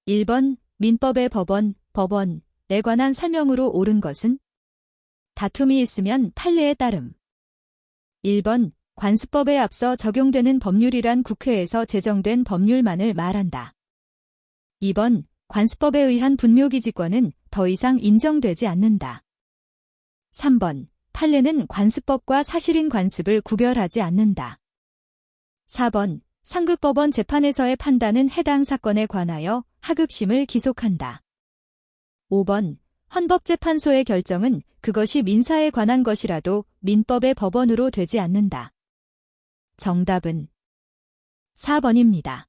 1번 민법의 법원에 관한 설명으로 옳은 것은? 다툼이 있으면 판례에 따름. 1번 관습법에 앞서 적용되는 법률이란 국회에서 제정된 법률만을 말한다. 2번 관습법에 의한 분묘기지권은 더 이상 인정되지 않는다. 3번 판례는 관습법과 사실인 관습을 구별하지 않는다. 4번 상급법원 재판에서의 판단은 해당 사건에 관하여 하급심을 기속한다. 5번 헌법재판소의 결정은 그것이 민사에 관한 것이라도 민법의 법원으로 되지 않는다. 정답은 4번입니다.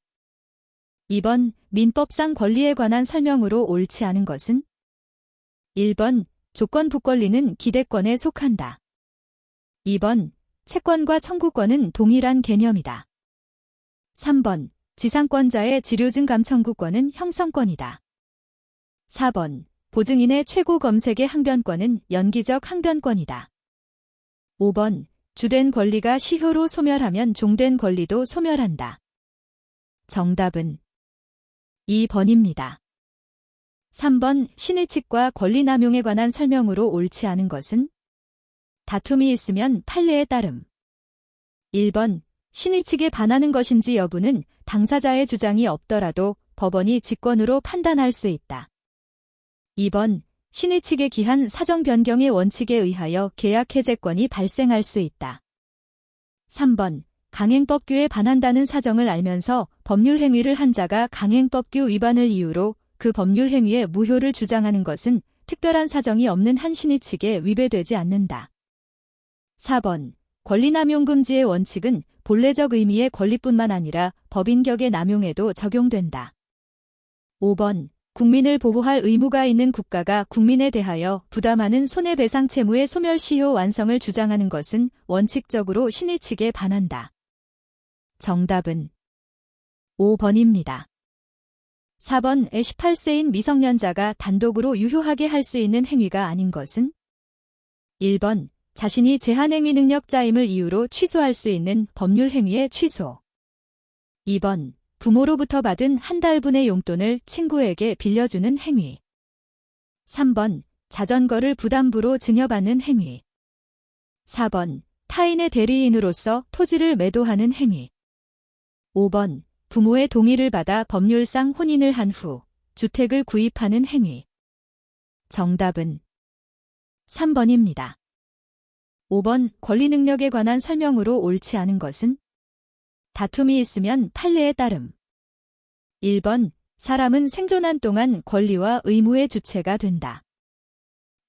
2번 민법상 권리에 관한 설명으로 옳지 않은 것은? 1번 조건부권리는 기대권에 속한다. 2번 채권과 청구권은 동일한 개념이다. 3번 지상권자의 지료증감 청구권은 형성권이다. 4번 보증인의 최고 검색의 항변권은 연기적 항변권이다. 5번 주된 권리가 시효로 소멸하면 종된 권리도 소멸한다. 정답은 2번입니다. 3번 신의칙과 권리남용에 관한 설명으로 옳지 않은 것은? 다툼이 있으면 판례에 따름. 1번 신의칙에 반하는 것인지 여부는 당사자의 주장이 없더라도 법원이 직권으로 판단할 수 있다. 2번 신의칙에 기한 사정 변경의 원칙에 의하여 계약 해제권이 발생할 수 있다. 3번 강행법규에 반한다는 사정을 알면서 법률 행위를 한 자가 강행법규 위반을 이유로 그 법률 행위의 무효를 주장하는 것은 특별한 사정이 없는 한 신의칙에 위배되지 않는다. 4번 권리남용금지의 원칙은 본래적 의미의 권리뿐만 아니라 법인격의 남용에도 적용된다. 5번 국민을 보호할 의무가 있는 국가가 국민에 대하여 부담하는 손해배상 채무의 소멸시효 완성을 주장하는 것은 원칙적으로 신의칙에 반한다. 정답은 5번입니다. 4번 18세인 미성년자가 단독으로 유효하게 할 수 있는 행위가 아닌 것은? 1번 자신이 제한행위 능력자임을 이유로 취소할 수 있는 법률 행위의 취소. 2번 부모로부터 받은 한 달분의 용돈을 친구에게 빌려주는 행위. 3번 자전거를 부담부로 증여받는 행위. 4번 타인의 대리인으로서 토지를 매도하는 행위. 5번 부모의 동의를 받아 법률상 혼인을 한 후 주택을 구입하는 행위. 정답은 3번입니다. 5번 권리 능력에 관한 설명으로 옳지 않은 것은? 다툼이 있으면 판례에 따름. 1번 사람은 생존한 동안 권리와 의무의 주체가 된다.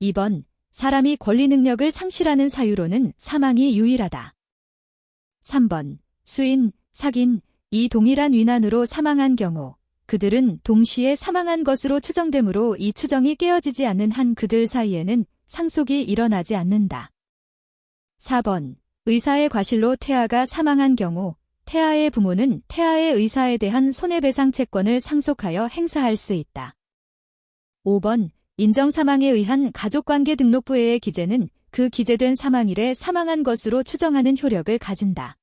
2번 사람이 권리 능력을 상실하는 사유로는 사망이 유일하다. 3번 수인, 사긴, 이 동일한 위난으로 사망한 경우 그들은 동시에 사망한 것으로 추정되므로 이 추정이 깨어지지 않는 한 그들 사이에는 상속이 일어나지 않는다. 4번 의사의 과실로 태아가 사망한 경우 태아의 부모는 태아의 의사에 대한 손해배상 채권을 상속하여 행사할 수 있다. 5번 인정사망에 의한 가족관계 등록부에의 기재는 그 기재된 사망일에 사망한 것으로 추정하는 효력을 가진다.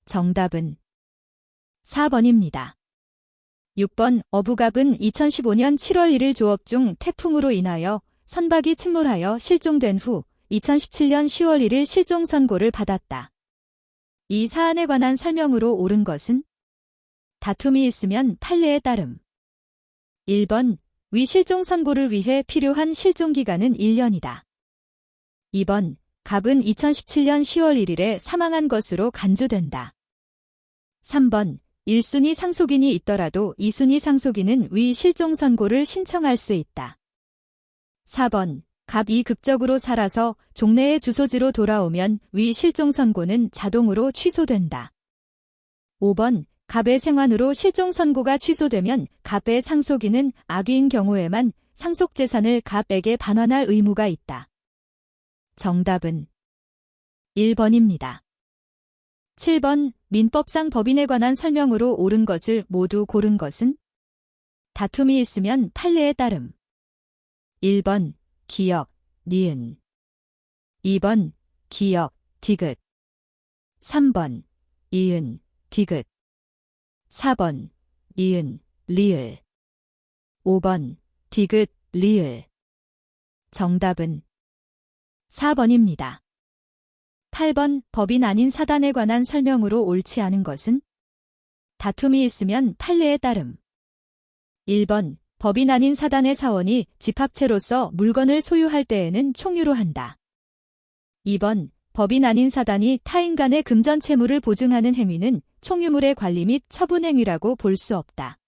정답은 4번입니다. 6번 어부갑은 2015년 7월 1일 조업 중 태풍으로 인하여 선박이 침몰하여 실종된 후 2017년 10월 1일 실종 선고를 받았다. 이 사안에 관한 설명으로 옳은 것은? 다툼이 있으면 판례에 따름. 1번 위 실종 선고를 위해 필요한 실종 기간은 1년이다. 2번 갑은 2017년 10월 1일에 사망한 것으로 간주된다. 3번 1순위 상속인이 있더라도 2순위 상속인은 위 실종 선고를 신청할 수 있다. 4번 갑이 극적으로 살아서 종래의 주소지로 돌아오면 위 실종 선고는 자동으로 취소된다. 5번 갑의 생환으로 실종 선고가 취소되면 갑의 상속인은 악의인 경우에만 상속재산을 갑에게 반환할 의무가 있다. 정답은 1번입니다. 7번 민법상 법인에 관한 설명으로 옳은 것을 모두 고른 것은? 다툼이 있으면 판례에 따름. 1번 기역, 니은. 2번 기역, 디귿. 3번 이은, 디귿. 4번 이은, 리을. 5번 디귿, 리을. 정답은 4번입니다. 8번 법인 아닌 사단에 관한 설명으로 옳지 않은 것은? 다툼이 있으면 판례에 따름. 1번 법인 아닌 사단의 사원이 집합체로서 물건을 소유할 때에는 총유로 한다. 2번 법인 아닌 사단이 타인 간의 금전 채무를 보증하는 행위는 총유물의 관리 및 처분 행위라고 볼 수 없다.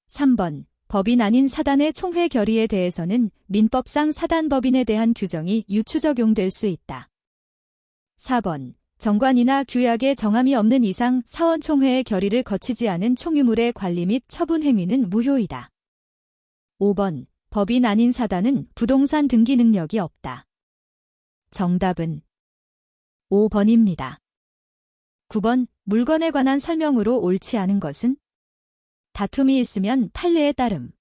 3번 법인 아닌 사단의 총회 결의에 대해서는 민법상 사단법인에 대한 규정이 유추 적용될 수 있다. 4번 정관이나 규약에 정함이 없는 이상 사원총회의 결의를 거치지 않은 총유물의 관리 및 처분 행위는 무효이다. 5번 법인 아닌 사단은 부동산 등기 능력이 없다. 정답은 5번입니다. 9번 물건에 관한 설명으로 옳지 않은 것은? 다툼이 있으면 판례에 따름.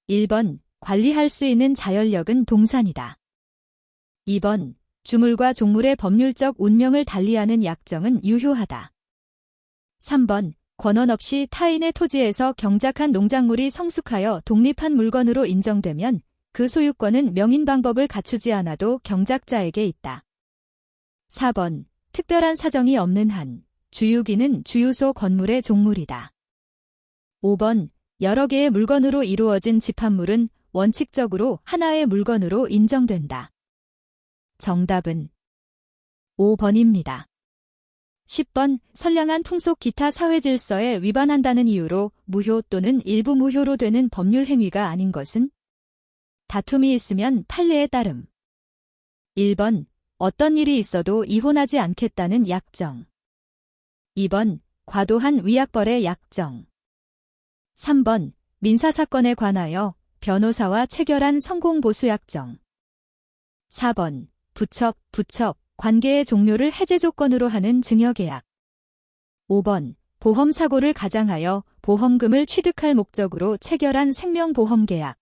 1번 관리할 수 있는 자연력은 동산이다. 2번 주물과 종물의 법률적 운명을 달리하는 약정은 유효하다. 3번 권원 없이 타인의 토지에서 경작한 농작물이 성숙하여 독립한 물건으로 인정되면 그 소유권은 명인 방법을 갖추지 않아도 경작자에게 있다. 4번 특별한 사정이 없는 한 주유기는 주유소 건물의 종물이다. 5번 여러 개의 물건으로 이루어진 집합물은 원칙적으로 하나의 물건으로 인정된다. 정답은 5번입니다. 10번 선량한 풍속 기타 사회질서에 위반한다는 이유로 무효 또는 일부 무효로 되는 법률 행위가 아닌 것은? 다툼이 있으면 판례에 따름. 1번 어떤 일이 있어도 이혼하지 않겠다는 약정. 2번 과도한 위약벌의 약정. 3번 민사사건에 관하여 변호사와 체결한 성공보수약정. 4번 부첩, 관계의 종료를 해제 조건으로 하는 증여계약. 5번 보험사고를 가장하여 보험금을 취득할 목적으로 체결한 생명보험계약.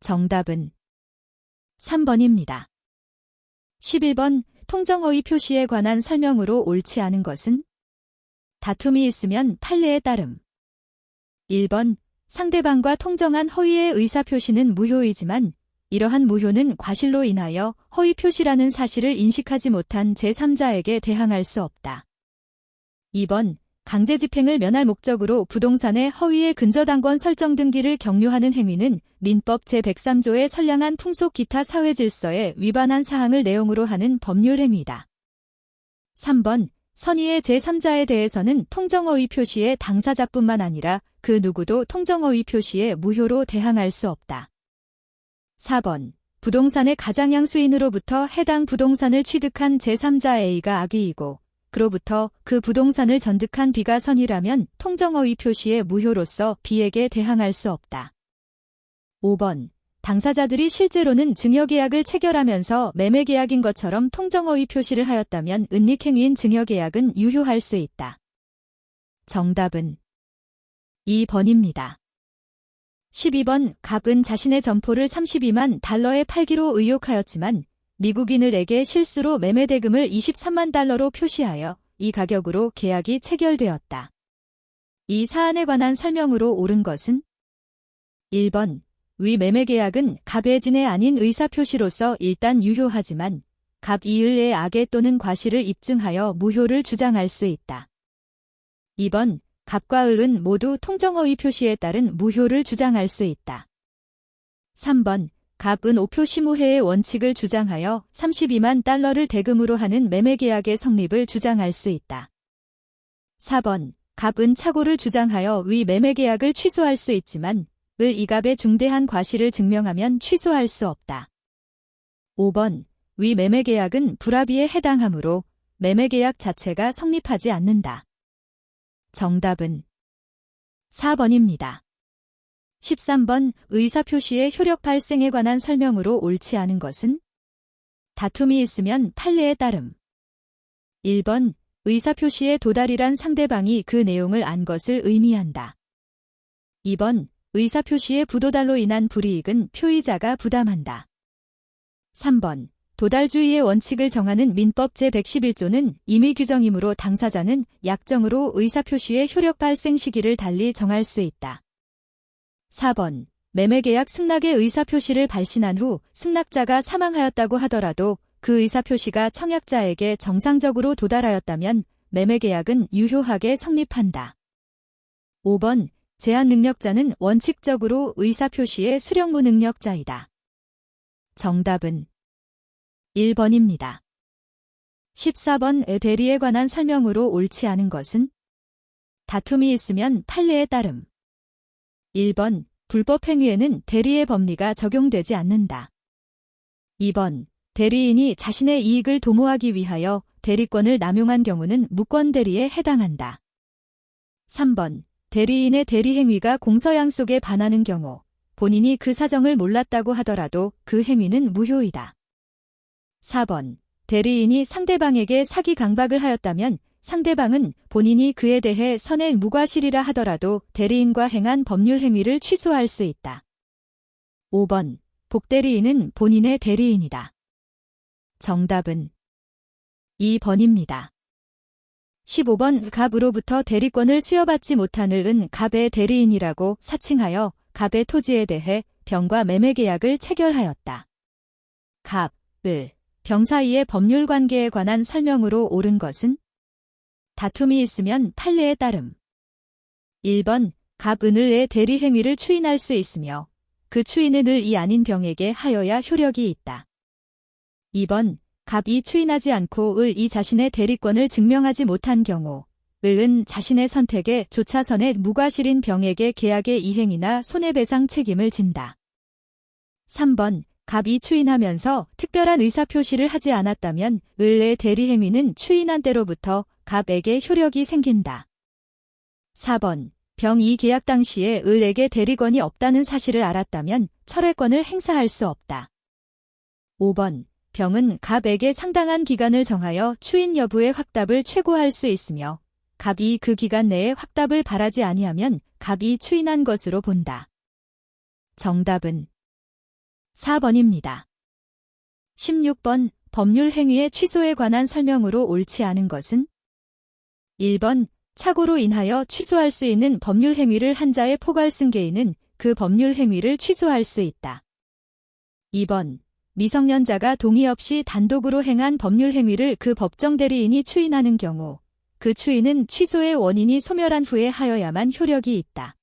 정답은 3번입니다. 11번 통정허위 표시에 관한 설명으로 옳지 않은 것은? 다툼이 있으면 판례에 따름. 1번 상대방과 통정한 허위의 의사표시는 무효이지만 이러한 무효는 과실로 인하여 허위 표시라는 사실을 인식하지 못한 제3자에게 대항할 수 없다. 2번 강제집행을 면할 목적으로 부동산의 허위의 근저당권 설정 등기를 경료하는 행위는 민법 제103조의 선량한 풍속 기타 사회질서에 위반한 사항을 내용으로 하는 법률 행위다. 3번 선의의 제3자에 대해서는 통정허위 표시의 당사자뿐만 아니라 그 누구도 통정허위 표시에 무효로 대항할 수 없다. 4번 부동산의 가장양 수인으로부터 해당 부동산을 취득한 제3자 A가 악의이고 그로부터 그 부동산을 전득한 B가 선이라면 통정허위 표시의 무효로서 B에게 대항할 수 없다. 5번 당사자들이 실제로는 증여계약을 체결하면서 매매계약인 것처럼 통정허위 표시를 하였다면 은닉행위인 증여계약은 유효할 수 있다. 정답은 2번입니다. 12번 갑은 자신의 점포를 32만 달러에 팔기로 의혹하였지만 미국인을에게 실수로 매매대금을 23만 달러로 표시하여 이 가격으로 계약이 체결되었다. 이 사안에 관한 설명으로 옳은 것은? 1번 위 매매계약은 갑의 진해 아닌 의사표시로서 일단 유효하지만 갑 이을의 악의 또는 과실을 입증하여 무효를 주장할 수 있다. 2번 갑과 을은 모두 통정허위 표시에 따른 무효를 주장할 수 있다. 3번 갑은 오표시무해의 원칙을 주장하여 32만 달러를 대금으로 하는 매매계약의 성립을 주장할 수 있다. 4번 갑은 착오를 주장하여 위 매매계약을 취소할 수 있지만 을 이갑의 중대한 과실을 증명하면 취소할 수 없다. 5번 위 매매계약은 불합의에 해당하므로 매매계약 자체가 성립하지 않는다. 정답은 4번입니다. 13번 의사표시의 효력 발생에 관한 설명으로 옳지 않은 것은? 다툼이 있으면 판례에 따름. 1번 의사표시의 도달이란 상대방이 그 내용을 안 것을 의미한다. 2번 의사표시의 부도달로 인한 불이익은 표의자가 부담한다. 3번 도달주의의 원칙을 정하는 민법 제111조는 임의 규정이므로 당사자는 약정으로 의사표시의 효력 발생 시기를 달리 정할 수 있다. 4번. 매매계약 승낙의 의사표시를 발신한 후 승낙자가 사망하였다고 하더라도 그 의사표시가 청약자에게 정상적으로 도달하였다면 매매계약은 유효하게 성립한다. 5번. 제한능력자는 원칙적으로 의사표시의 수령무능력자이다. 정답은 1번입니다. 14번. 대리에 관한 설명으로 옳지 않은 것은? 다툼이 있으면 판례에 따름. 1번. 불법행위에는 대리의 법리가 적용되지 않는다. 2번. 대리인이 자신의 이익을 도모하기 위하여 대리권을 남용한 경우는 무권대리에 해당한다. 3번. 대리인의 대리행위가 공서양속에 반하는 경우 본인이 그 사정을 몰랐다고 하더라도 그 행위는 무효이다. 4번. 대리인이 상대방에게 사기 강박을 하였다면 상대방은 본인이 그에 대해 선의 무과실이라 하더라도 대리인과 행한 법률 행위를 취소할 수 있다. 5번. 복대리인은 본인의 대리인이다. 정답은 2번입니다. 15번. 갑으로부터 대리권을 수여받지 못한 을은 갑의 대리인이라고 사칭하여 갑의 토지에 대해 병과 매매계약을 체결하였다. 갑, 을, 병 사이의 법률관계에 관한 설명으로 옳은 것은? 다툼이 있으면 판례에 따름. 1번. 갑, 은을의 대리행위를 추인할 수 있으며 그 추인은 을이 아닌 병에게 하여야 효력이 있다. 2번. 갑이 추인하지 않고 을이 자신의 대리권을 증명하지 못한 경우 을은 자신의 선택에 조차선의 무과실인 병에게 계약의 이행이나 손해배상 책임을 진다. 3번. 갑이 추인하면서 특별한 의사표시를 하지 않았다면 을의 대리행위는 추인한 때로부터 갑에게 효력이 생긴다. 4번. 병이 계약 당시에 을에게 대리권이 없다는 사실을 알았다면 철회권을 행사할 수 없다. 5번. 병은 갑에게 상당한 기간을 정하여 추인 여부의 확답을 최고할 수 있으며 갑이 그 기간 내에 확답을 바라지 아니하면 갑이 추인한 것으로 본다. 정답은 4번입니다. 16번. 법률 행위의 취소에 관한 설명으로 옳지 않은 것은? 1번. 착오로 인하여 취소할 수 있는 법률 행위를 한자에 포괄 쓴 개인은 그 법률 행위를 취소할 수 있다. 2번. 미성년자가 동의 없이 단독으로 행한 법률 행위를 그 법정 대리인이 추인하는 경우 그 추인은 취소의 원인이 소멸한 후에 하여야만 효력이 있다.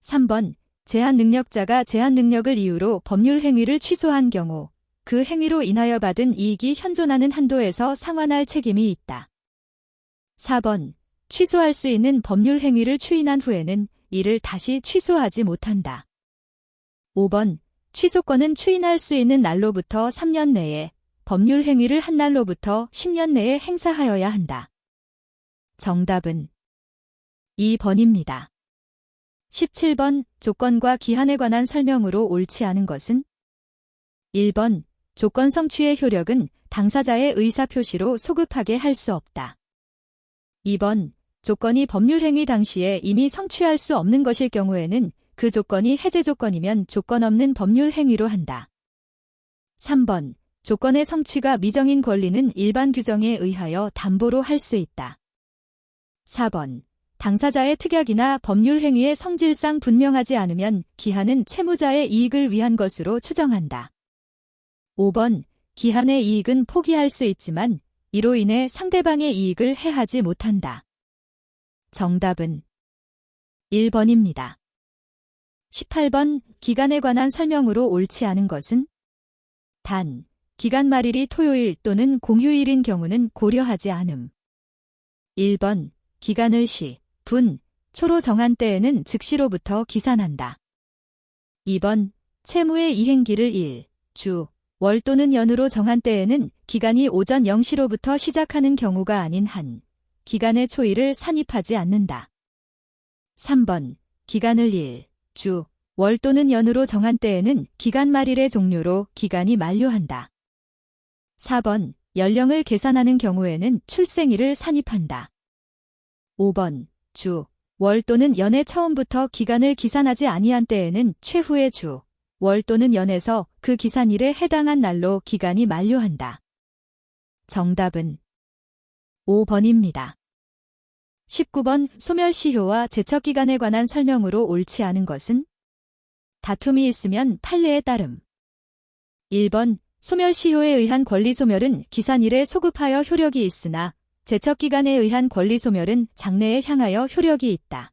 3번. 제한능력자가 제한능력을 이유로 법률 행위를 취소한 경우 그 행위로 인하여 받은 이익이 현존하는 한도에서 상환할 책임이 있다. 4번. 취소할 수 있는 법률 행위를 추인한 후에는 이를 다시 취소하지 못한다. 5번. 취소권은 추인할 수 있는 날로부터 3년 내에 법률 행위를 한 날로부터 10년 내에 행사하여야 한다. 정답은 2번입니다. 17번. 조건과 기한에 관한 설명으로 옳지 않은 것은? 1번. 조건 성취의 효력은 당사자의 의사표시로 소급하게 할 수 없다. 2번. 조건이 법률행위 당시에 이미 성취할 수 없는 것일 경우에는 그 조건이 해제 조건이면 조건 없는 법률 행위로 한다. 3번. 조건의 성취가 미정인 권리는 일반 규정에 의하여 담보로 할 수 있다. 4번. 당사자의 특약이나 법률 행위의 성질상 분명하지 않으면 기한은 채무자의 이익을 위한 것으로 추정한다. 5번. 기한의 이익은 포기할 수 있지만 이로 인해 상대방의 이익을 해하지 못한다. 정답은 1번입니다. 18번. 기간에 관한 설명으로 옳지 않은 것은? 단. 기간 말일이 토요일 또는 공휴일인 경우는 고려하지 않음. 1번. 기간을 시, 분, 초로 정한 때에는 즉시로부터 기산한다. 2번. 채무의 이행기를 일, 주, 월 또는 연으로 정한 때에는 기간이 오전 0시로부터 시작하는 경우가 아닌 한, 기간의 초일을 산입하지 않는다. 3번. 기간을 일, 주, 월 또는 연으로 정한 때에는 기간 말일의 종료로 기간이 만료한다. 4번. 연령을 계산하는 경우에는 출생일을 산입한다. 5번. 주, 월 또는 연의 처음부터 기간을 기산하지 아니한 때에는 최후의 주, 월 또는 연에서 그 기산일에 해당한 날로 기간이 만료한다. 정답은 5번입니다. 19번. 소멸시효와 제척기간에 관한 설명으로 옳지 않은 것은? 다툼이 있으면 판례에 따름. 1번 소멸시효에 의한 권리소멸은 기산일에 소급하여 효력이 있으나 제척기간에 의한 권리소멸은 장래에 향하여 효력이 있다.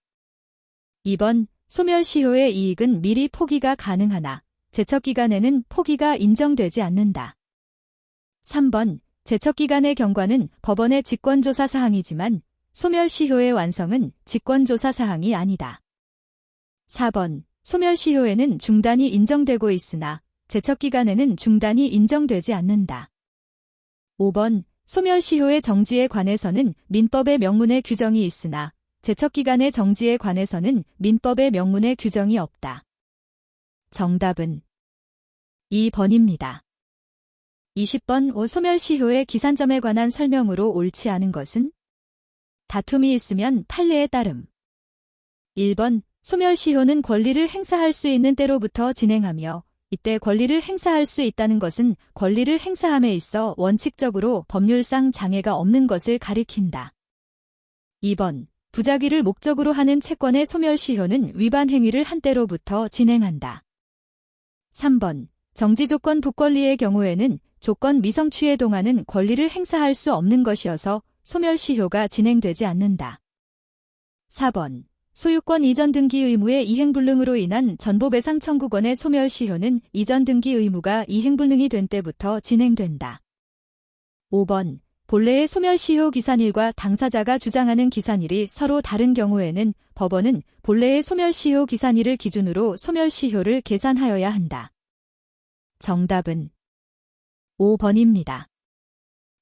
2번 소멸시효의 이익은 미리 포기가 가능하나 제척기간에는 포기가 인정되지 않는다. 3번 제척기간의 경과는 법원의 직권조사 사항이지만 소멸시효의 완성은 직권조사 사항이 아니다. 4번 소멸시효에는 중단이 인정되고 있으나 제척기간에는 중단이 인정되지 않는다. 5번 소멸시효의 정지에 관해서는 민법의 명문의 규정이 있으나 제척기간의 정지에 관해서는 민법의 명문의 규정이 없다. 정답은 2번입니다. 20번 소멸시효의 기산점에 관한 설명으로 옳지 않은 것은? 다툼이 있으면 판례에 따름. 1번 소멸시효는 권리를 행사할 수 있는 때로부터 진행하며 이때 권리를 행사할 수 있다는 것은 권리를 행사함에 있어 원칙적으로 법률상 장애가 없는 것을 가리킨다. 2번 부작위를 목적으로 하는 채권의 소멸시효는 위반 행위를 한 때로부터 진행한다. 3번 정지조건 북권리의 경우에는 조건 미성취에 동안은 권리를 행사할 수 없는 것이어서 소멸시효가 진행되지 않는다. 4번 소유권 이전 등기 의무의 이행불능으로 인한 전보배상 청구권의 소멸시효는 이전 등기 의무가 이행불능이 된 때부터 진행된다. 5번 본래의 소멸시효 기산일과 당사자가 주장하는 기산일이 서로 다른 경우에는 법원은 본래의 소멸시효 기산일을 기준으로 소멸시효를 계산하여야 한다. 정답은 5번입니다.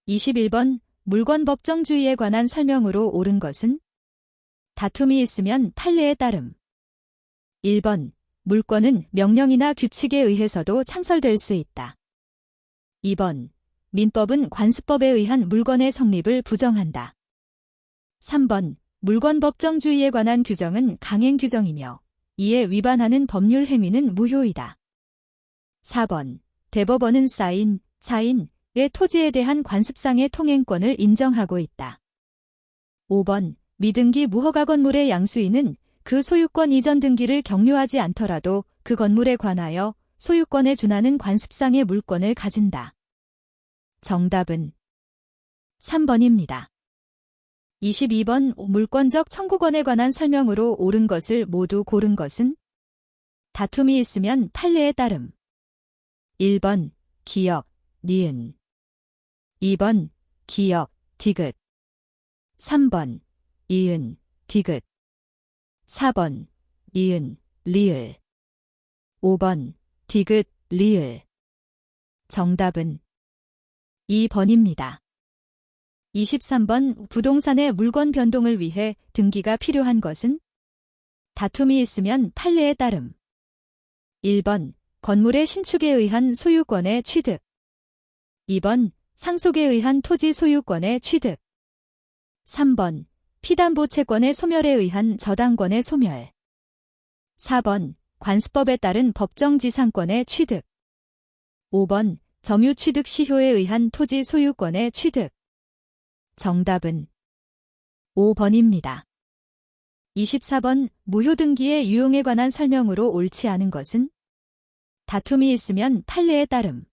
21번 물권 법정주의에 관한 설명으로 옳은 것은? 다툼이 있으면 판례에 따름. 1번 물권은 명령이나 규칙에 의해서도 창설될 수 있다. 2번 민법은 관습법에 의한 물권의 성립을 부정한다. 3번 물권 법정주의에 관한 규정은 강행 규정이며 이에 위반하는 법률 행위는 무효이다. 4번 대법원은 사인, 차인의 토지에 대한 관습상의 통행권을 인정하고 있다. 5번 미등기 무허가 건물의 양수인은 그 소유권 이전 등기를 격려하지 않더라도 그 건물에 관하여 소유권에 준하는 관습상의 물권을 가진다. 정답은 3번입니다. 22번 물권적 청구권에 관한 설명으로 옳은 것을 모두 고른 것은? 다툼이 있으면 판례에 따름. 1번 기역, 니은 2번 기역, 디귿 3번 이은, 디귿 4번 이은, 리을 5번 디귿, 리을 정답은 2번입니다. 23번 부동산의 물권 변동을 위해 등기가 필요한 것은? 다툼이 있으면 판례에 따름. 1번 건물의 신축에 의한 소유권의 취득 2번 상속에 의한 토지 소유권의 취득 3번 피담보 채권의 소멸에 의한 저당권의 소멸 4번 관습법에 따른 법정지상권의 취득 5번 점유취득 시효에 의한 토지 소유권의 취득 정답은 5번입니다. 24번 무효등기의 유용에 관한 설명으로 옳지 않은 것은? 다툼이 있으면 판례에 따름.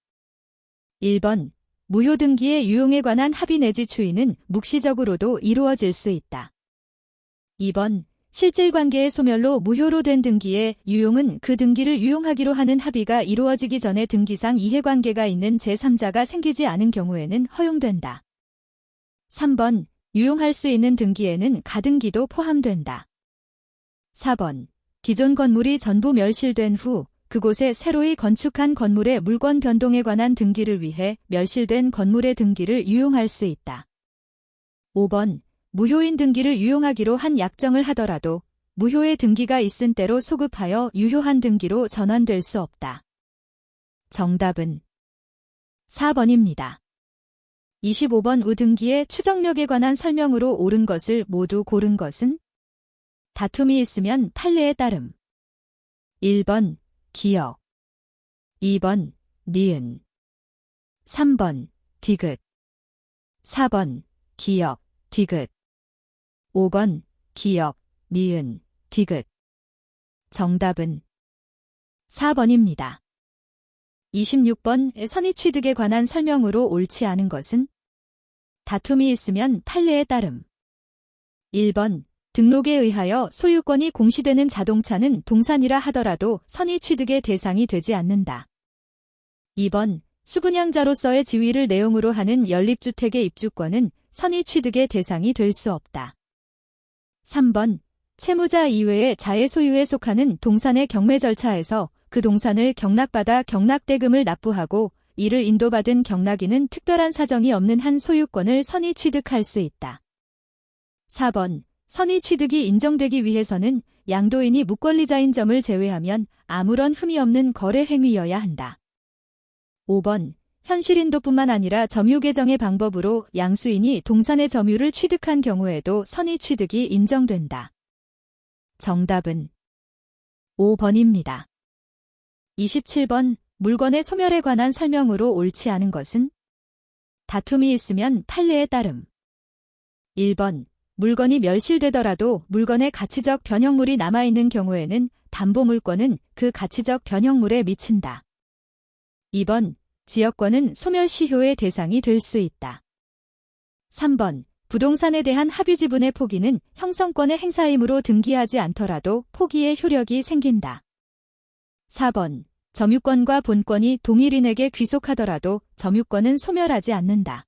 1번 무효등기의 유용에 관한 합의 내지 추이는 묵시적으로도 이루어질 수 있다. 2번 실질관계의 소멸로 무효로 된 등기의 유용은 그 등기를 유용하기로 하는 합의가 이루어지기 전에 등기상 이해관계가 있는 제3자가 생기지 않은 경우에는 허용된다. 3번 유용할 수 있는 등기에는 가등기도 포함된다. 4번 기존 건물이 전부 멸실된 후 그곳에 새로이 건축한 건물의 물권 변동에 관한 등기를 위해 멸실된 건물의 등기를 유용할 수 있다. 5번 무효인 등기를 유용하기로 한 약정을 하더라도 무효의 등기가 있은 때로 소급하여 유효한 등기로 전환될 수 없다. 정답은 4번입니다. 25번 우등기의 추정력에 관한 설명으로 옳은 것을 모두 고른 것은? 다툼이 있으면 판례에 따름. 1번 기역 2번 니은 3번 디귿 4번 기역 디귿 5번 기역 니은 디귿 정답은 4번입니다. 26번 선의취득에 관한 설명으로 옳지 않은 것은? 다툼이 있으면 판례에 따름. 1번 등록에 의하여 소유권이 공시되는 자동차는 동산이라 하더라도 선의취득의 대상이 되지 않는다. 2번 수분양자로서의 지위를 내용으로 하는 연립주택의 입주권은 선의취득의 대상이 될 수 없다. 3번 채무자 이외의 자의 소유에 속하는 동산의 경매 절차에서 그 동산을 경락받아 경락대금을 납부하고 이를 인도받은 경락인은 특별한 사정이 없는 한 소유권을 선의취득할 수 있다. 4번 선의취득이 인정되기 위해서는 양도인이 무권리자인 점을 제외하면 아무런 흠이 없는 거래 행위여야 한다. 5번 현실인도뿐만 아니라 점유 개정의 방법으로 양수인이 동산의 점유를 취득한 경우에도 선의취득이 인정된다. 정답은 5번입니다. 27번 물건의 소멸에 관한 설명으로 옳지 않은 것은? 다툼이 있으면 판례에 따름. 1번 물건이 멸실되더라도 물건의 가치적 변형물이 남아있는 경우에는 담보물권은 그 가치적 변형물에 미친다. 2번 지역권은 소멸시효의 대상이 될 수 있다. 3번 부동산에 대한 합유지분의 포기는 형성권의 행사이므로 등기하지 않더라도 포기의 효력이 생긴다. 4번 점유권과 본권이 동일인에게 귀속하더라도 점유권은 소멸하지 않는다.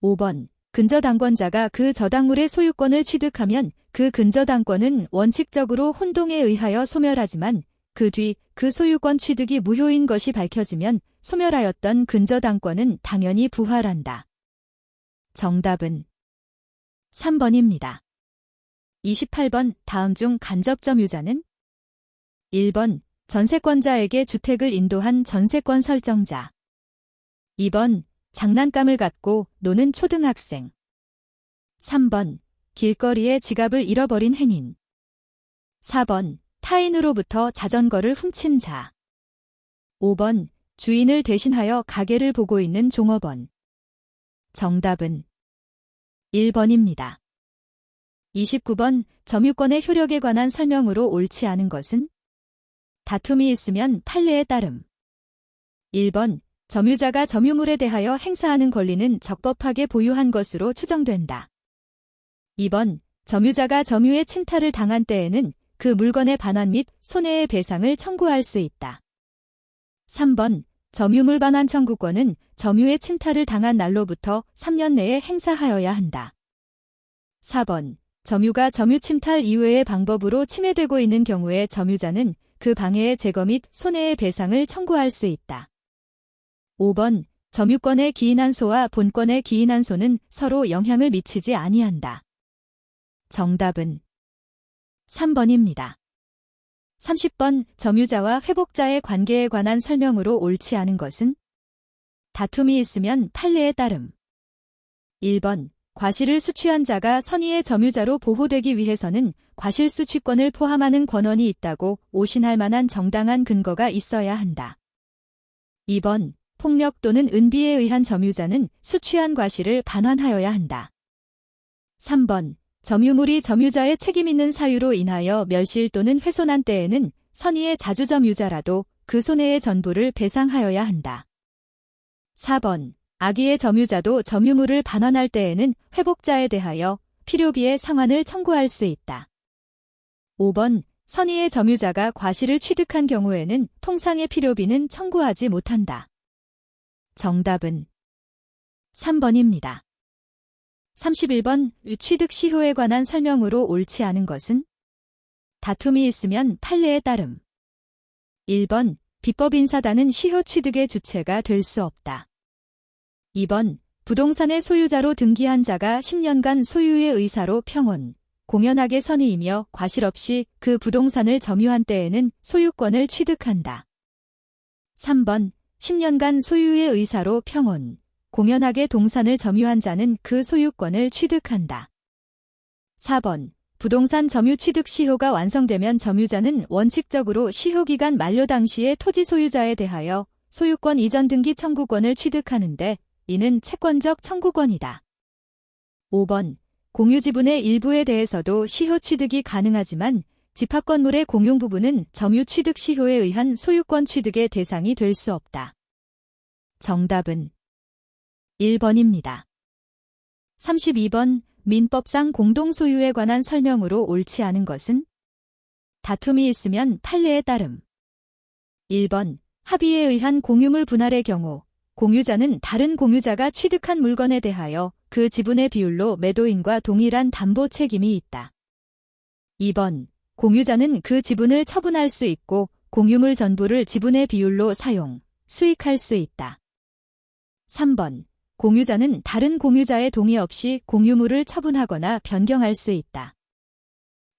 5번 근저당권자가 그 저당물의 소유권을 취득하면 그 근저당권은 원칙적으로 혼동에 의하여 소멸하지만 그 뒤 그 소유권 취득이 무효인 것이 밝혀지면 소멸하였던 근저당권은 당연히 부활한다. 정답은 3번입니다. 28번 다음 중 간접점유자는? 1번 전세권자에게 주택을 인도한 전세권 설정자. 2번 장난감을 갖고 노는 초등학생. 3번 길거리에 지갑을 잃어버린 행인. 4번 타인으로부터 자전거를 훔친 자. 5번 주인을 대신하여 가게를 보고 있는 종업원. 정답은 1번입니다. 29번 점유권의 효력에 관한 설명으로 옳지 않은 것은? 다툼이 있으면 판례에 따름. 1번 점유자가 점유물에 대하여 행사하는 권리는 적법하게 보유한 것으로 추정된다. 2번 점유자가 점유의 침탈을 당한 때에는 그 물건의 반환 및 손해의 배상을 청구할 수 있다. 3번 점유물 반환 청구권은 점유의 침탈을 당한 날로부터 3년 내에 행사하여야 한다. 4번 점유가 점유 침탈 이외의 방법으로 침해되고 있는 경우에 점유자는 그 방해의 제거 및 손해의 배상을 청구할 수 있다. 5번 점유권의 기인한소와 본권의 기인한소는 서로 영향을 미치지 아니한다. 정답은 3번입니다. 30번 점유자와 회복자의 관계에 관한 설명으로 옳지 않은 것은? 다툼이 있으면 판례에 따름. 1번 과실을 수취한 자가 선의의 점유자로 보호되기 위해서는 과실수취권을 포함하는 권한이 있다고 오신할 만한 정당한 근거가 있어야 한다. 2번 폭력 또는 은비에 의한 점유자는 수취한 과실을 반환하여야 한다. 3번 점유물이 점유자의 책임 있는 사유로 인하여 멸실 또는 훼손한 때에는 선의의 자주점유자라도 그 손해의 전부를 배상하여야 한다. 4번 악의의 점유자도 점유물을 반환할 때에는 회복자에 대하여 필요비의 상환을 청구할 수 있다. 5번 선의의 점유자가 과실을 취득한 경우에는 통상의 필요비는 청구하지 못한다. 정답은 3번입니다. 31번 취득 시효에 관한 설명으로 옳지 않은 것은? 다툼이 있으면 판례에 따름. 1번 비법인사단은 시효 취득의 주체가 될 수 없다. 2번 부동산의 소유자로 등기한 자가 10년간 소유의 의사로 평온, 공연하게 선의이며 과실 없이 그 부동산을 점유한 때에는 소유권을 취득한다. 3번 10년간 소유의 의사로 평온, 공연하게 동산을 점유한 자는 그 소유권을 취득한다. 4번 부동산 점유 취득 시효가 완성되면 점유자는 원칙적으로 시효기간 만료 당시의 토지 소유자에 대하여 소유권 이전 등기 청구권을 취득하는데 이는 채권적 청구권이다. 5번 공유지분의 일부에 대해서도 시효 취득이 가능하지만 집합건물의 공용 부분은 점유 취득 시효에 의한 소유권 취득의 대상이 될 수 없다. 정답은 1번입니다. 32번 민법상 공동소유에 관한 설명으로 옳지 않은 것은? 다툼이 있으면 판례에 따름. 1번 합의에 의한 공유물 분할의 경우 공유자는 다른 공유자가 취득한 물건에 대하여 그 지분의 비율로 매도인과 동일한 담보 책임이 있다. 2번 공유자는 그 지분을 처분할 수 있고 공유물 전부를 지분의 비율로 사용, 수익할 수 있다. 3번 공유자는 다른 공유자의 동의 없이 공유물을 처분하거나 변경할 수 있다.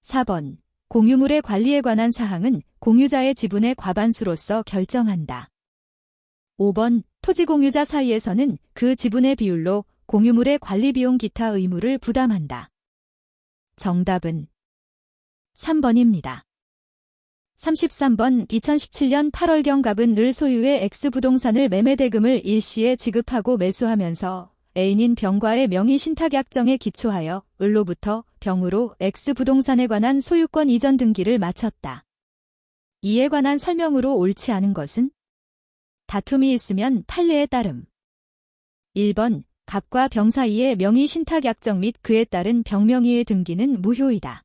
4번 공유물의 관리에 관한 사항은 공유자의 지분의 과반수로서 결정한다. 5번 토지 공유자 사이에서는 그 지분의 비율로 공유물의 관리 비용 기타 의무를 부담한다. 정답은 3번입니다. 33번 2017년 8월경 갑은 을 소유의 X부동산을 매매대금을 일시에 지급하고 매수하면서 애인인 병과의 명의신탁약정에 기초하여 을로부터 병으로 X부동산에 관한 소유권 이전 등기를 마쳤다. 이에 관한 설명으로 옳지 않은 것은? 다툼이 있으면 판례에 따름. 1번 갑과 병 사이의 명의신탁약정 및 그에 따른 병명의의 등기는 무효이다.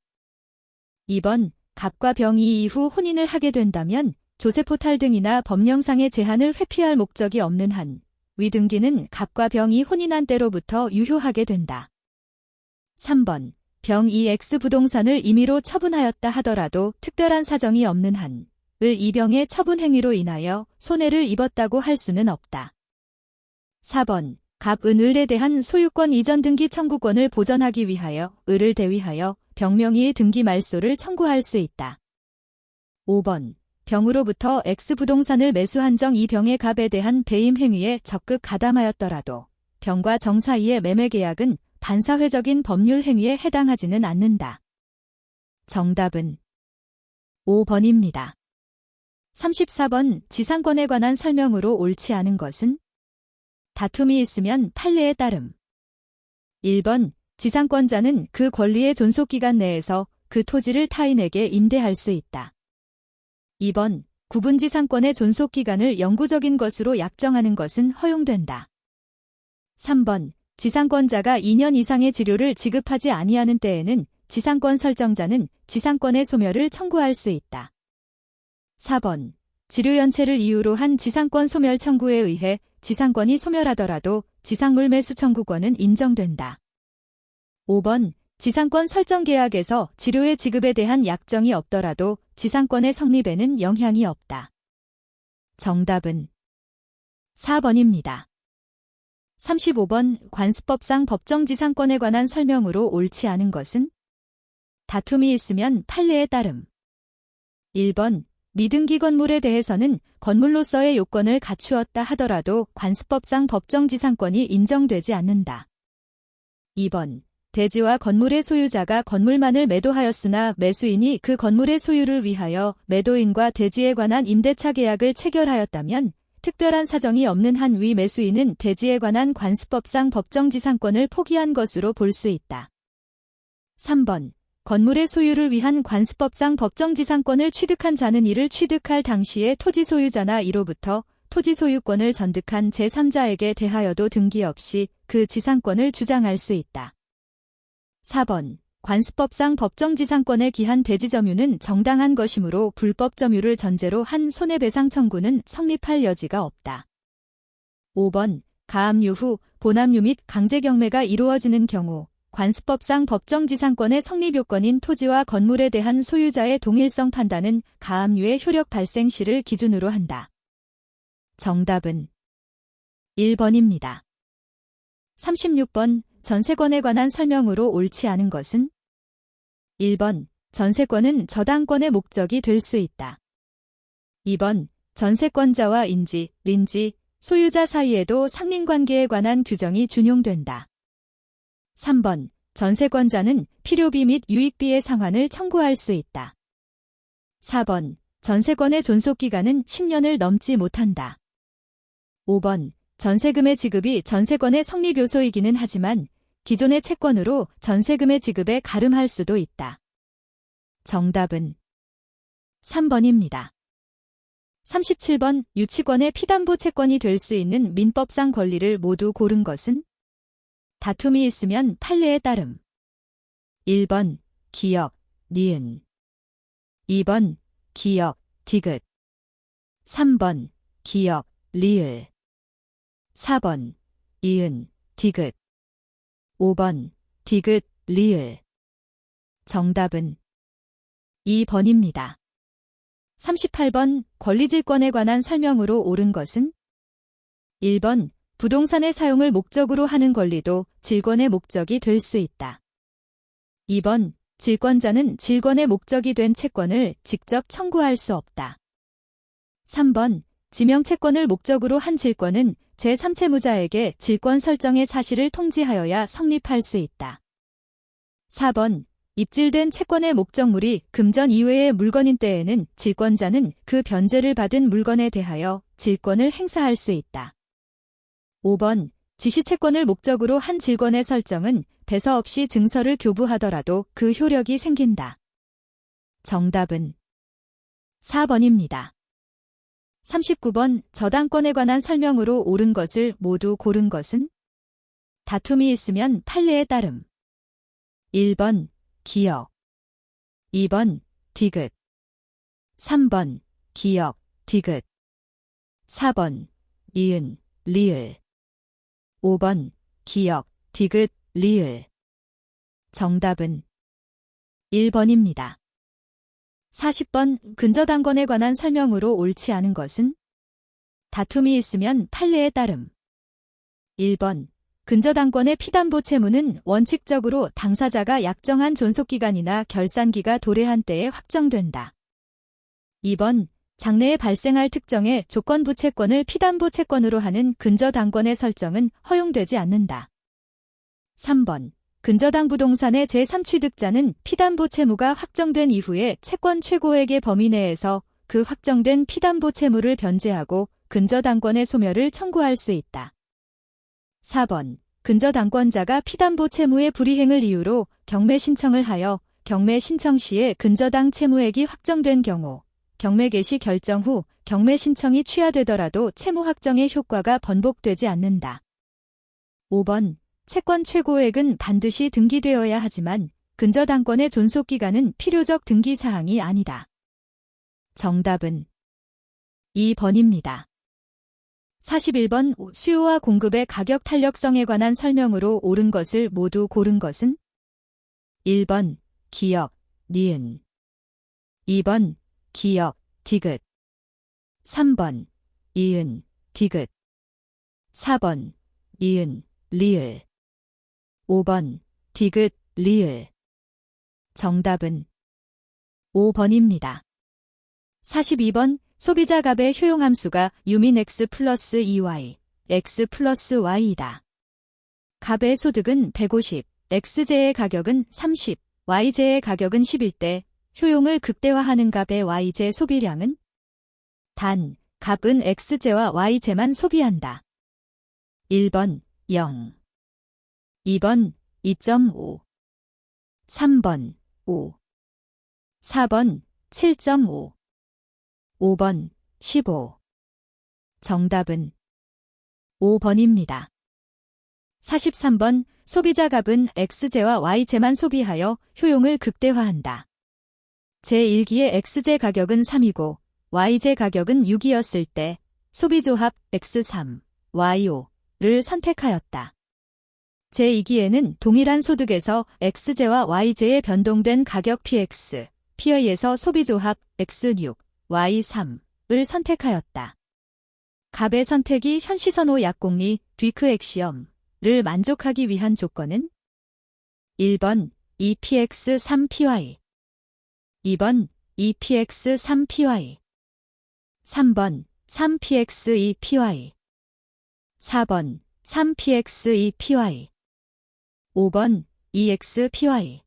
2번 갑과 병이 이후 혼인을 하게 된다면 조세포탈 등이나 법령상의 제한을 회피할 목적이 없는 한 위등기는 갑과 병이 혼인한 때로부터 유효하게 된다. 3번 병이 X부동산을 임의로 처분하였다 하더라도 특별한 사정이 없는 한 을 이병의 처분 행위로 인하여 손해를 입었다고 할 수는 없다. 4번 갑은 을에 대한 소유권 이전 등기 청구권을 보전하기 위하여 을을 대위하여 병명의의 등기 말소를 청구할 수 있다. 5번 병으로부터 X부동산을 매수한 정 이 병의 갑에 대한 배임 행위에 적극 가담하였더라도 병과 정 사이의 매매계약은 반사회적인 법률 행위에 해당하지는 않는다. 정답은 5번입니다. 34번 지상권에 관한 설명으로 옳지 않은 것은? 다툼이 있으면 판례에 따름. 1번 지상권자는 그 권리의 존속기간 내에서 그 토지를 타인에게 임대할 수 있다. 2번 구분지상권의 존속기간을 영구적인 것으로 약정하는 것은 허용된다. 3번 지상권자가 2년 이상의 지료를 지급하지 아니하는 때에는 지상권 설정자는 지상권의 소멸을 청구할 수 있다. 4번 지료연체를 이유로 한 지상권 소멸 청구에 의해 지상권이 소멸하더라도 지상물 매수 청구권은 인정된다. 5번 지상권 설정 계약에서 지료의 지급에 대한 약정이 없더라도 지상권의 성립에는 영향이 없다. 정답은 4번입니다. 35번 관습법상 법정지상권에 관한 설명으로 옳지 않은 것은? 다툼이 있으면 판례에 따름. 1번 미등기 건물에 대해서는 건물로서의 요건을 갖추었다 하더라도 관습법상 법정지상권이 인정되지 않는다. 2번 대지와 건물의 소유자가 건물만을 매도하였으나 매수인이 그 건물의 소유를 위하여 매도인과 대지에 관한 임대차 계약을 체결하였다면 특별한 사정이 없는 한 위 매수인은 대지에 관한 관습법상 법정지상권을 포기한 것으로 볼 수 있다. 3번 건물의 소유를 위한 관습법상 법정지상권을 취득한 자는 이를 취득할 당시에 토지 소유자나 이로부터 토지 소유권을 전득한 제3자에게 대하여도 등기 없이 그 지상권을 주장할 수 있다. 4번 관습법상 법정지상권에 기한 대지점유는 정당한 것이므로 불법 점유를 전제로 한 손해배상 청구는 성립할 여지가 없다. 5번 가압류 후 본압류 및 강제경매가 이루어지는 경우 관습법상 법정지상권의 성립 요건인 토지와 건물에 대한 소유자의 동일성 판단은 가압류의 효력 발생 시를 기준으로 한다. 정답은 1번입니다. 36번 전세권에 관한 설명으로 옳지 않은 것은? 1번 전세권은 저당권의 목적이 될 수 있다. 2번 전세권자와 인지, 린지, 소유자 사이에도 상린관계에 관한 규정이 준용된다. 3번 전세권자는 필요비 및 유익비의 상환을 청구할 수 있다. 4번 전세권의 존속기간은 10년을 넘지 못한다. 5번 전세금의 지급이 전세권의 성립 요소이기는 하지만 기존의 채권으로 전세금의 지급에 가름할 수도 있다. 정답은 3번입니다. 37번 유치권의 피담보 채권이 될 수 있는 민법상 권리를 모두 고른 것은? 다툼이 있으면 판례에 따름. 1번 기역, 니은 2번 기역, 디귿 3번 기역, 리을 4번 이은, 디귿 5번 디귿, 리을 정답은 2번입니다. 38번 권리질권에 관한 설명으로 옳은 것은? 1번 부동산의 사용을 목적으로 하는 권리도 질권의 목적이 될 수 있다. 2번 질권자는 질권의 목적이 된 채권을 직접 청구할 수 없다. 3번 지명채권을 목적으로 한 질권은 제3채무자에게 질권 설정의 사실을 통지하여야 성립할 수 있다. 4번 입질된 채권의 목적물이 금전 이외의 물건인 때에는 질권자는 그 변제를 받은 물건에 대하여 질권을 행사할 수 있다. 5번 지시채권을 목적으로 한 질권의 설정은 배서 없이 증서를 교부하더라도 그 효력이 생긴다. 정답은 4번입니다. 39번 저당권에 관한 설명으로 옳은 것을 모두 고른 것은? 다툼이 있으면 판례에 따름. 1번 기역 2번 디귿 3번 기역, 디귿 4번 이은, 리을 5번 기역, 디귿, 리을 정답은 1번입니다. 40번 근저당권에 관한 설명으로 옳지 않은 것은? 다툼이 있으면 판례에 따름. 1번 근저당권의 피담보 채무는 원칙적으로 당사자가 약정한 존속기간이나 결산기가 도래한 때에 확정된다. 2번 장래에 발생할 특정의 조건부 채권을 피담보 채권으로 하는 근저당권의 설정은 허용되지 않는다. 3번 근저당 부동산의 제3취득자는 피담보 채무가 확정된 이후에 채권 최고액의 범위 내에서 그 확정된 피담보 채무를 변제하고 근저당권의 소멸을 청구할 수 있다. 4번 근저당권자가 피담보 채무의 불이행을 이유로 경매 신청을 하여 경매 신청 시에 근저당 채무액이 확정된 경우 경매 개시 결정 후 경매 신청이 취하되더라도 채무 확정의 효과가 번복되지 않는다. 5번 채권 최고액은 반드시 등기되어야 하지만 근저당권의 존속기간은 필요적 등기사항이 아니다. 정답은 2번입니다. 41번 수요와 공급의 가격 탄력성에 관한 설명으로 옳은 것을 모두 고른 것은? 1번 기역, 니은 2번 기역, 디귿 3번 이은, 디귿 4번 이은, 리을 5번 디귿, 리을 정답은 5번입니다. 42번 소비자 값의 효용함수가 유민 x 플러스 2y, x 플러스 y이다. 값의 소득은 150, x제의 가격은 30, y제의 가격은 10일 때 효용을 극대화하는 값의 y제 소비량은? 단, 값은 x제와 y제만 소비한다. 1번 0, 2번 2.5, 3번 5, 4번 7.5, 5번 15 정답은 5번입니다. 43번 소비자 값은 x제와 y제만 소비하여 효용을 극대화한다. 제1기의 x제 가격은 3이고 y제 가격은 6이었을 때 소비조합 x3, y5를 선택하였다. 제2기에는 동일한 소득에서 x제와 y제의 변동된 가격 px, p에서 소비조합 x6, y3을 선택하였다. 값의 선택이 현시선호 약공리, 뒤크 액시엄을 만족하기 위한 조건은? 1번 2px3py 2번 2px3py 3번 3px2py 4번 3px2py 5번 2xpy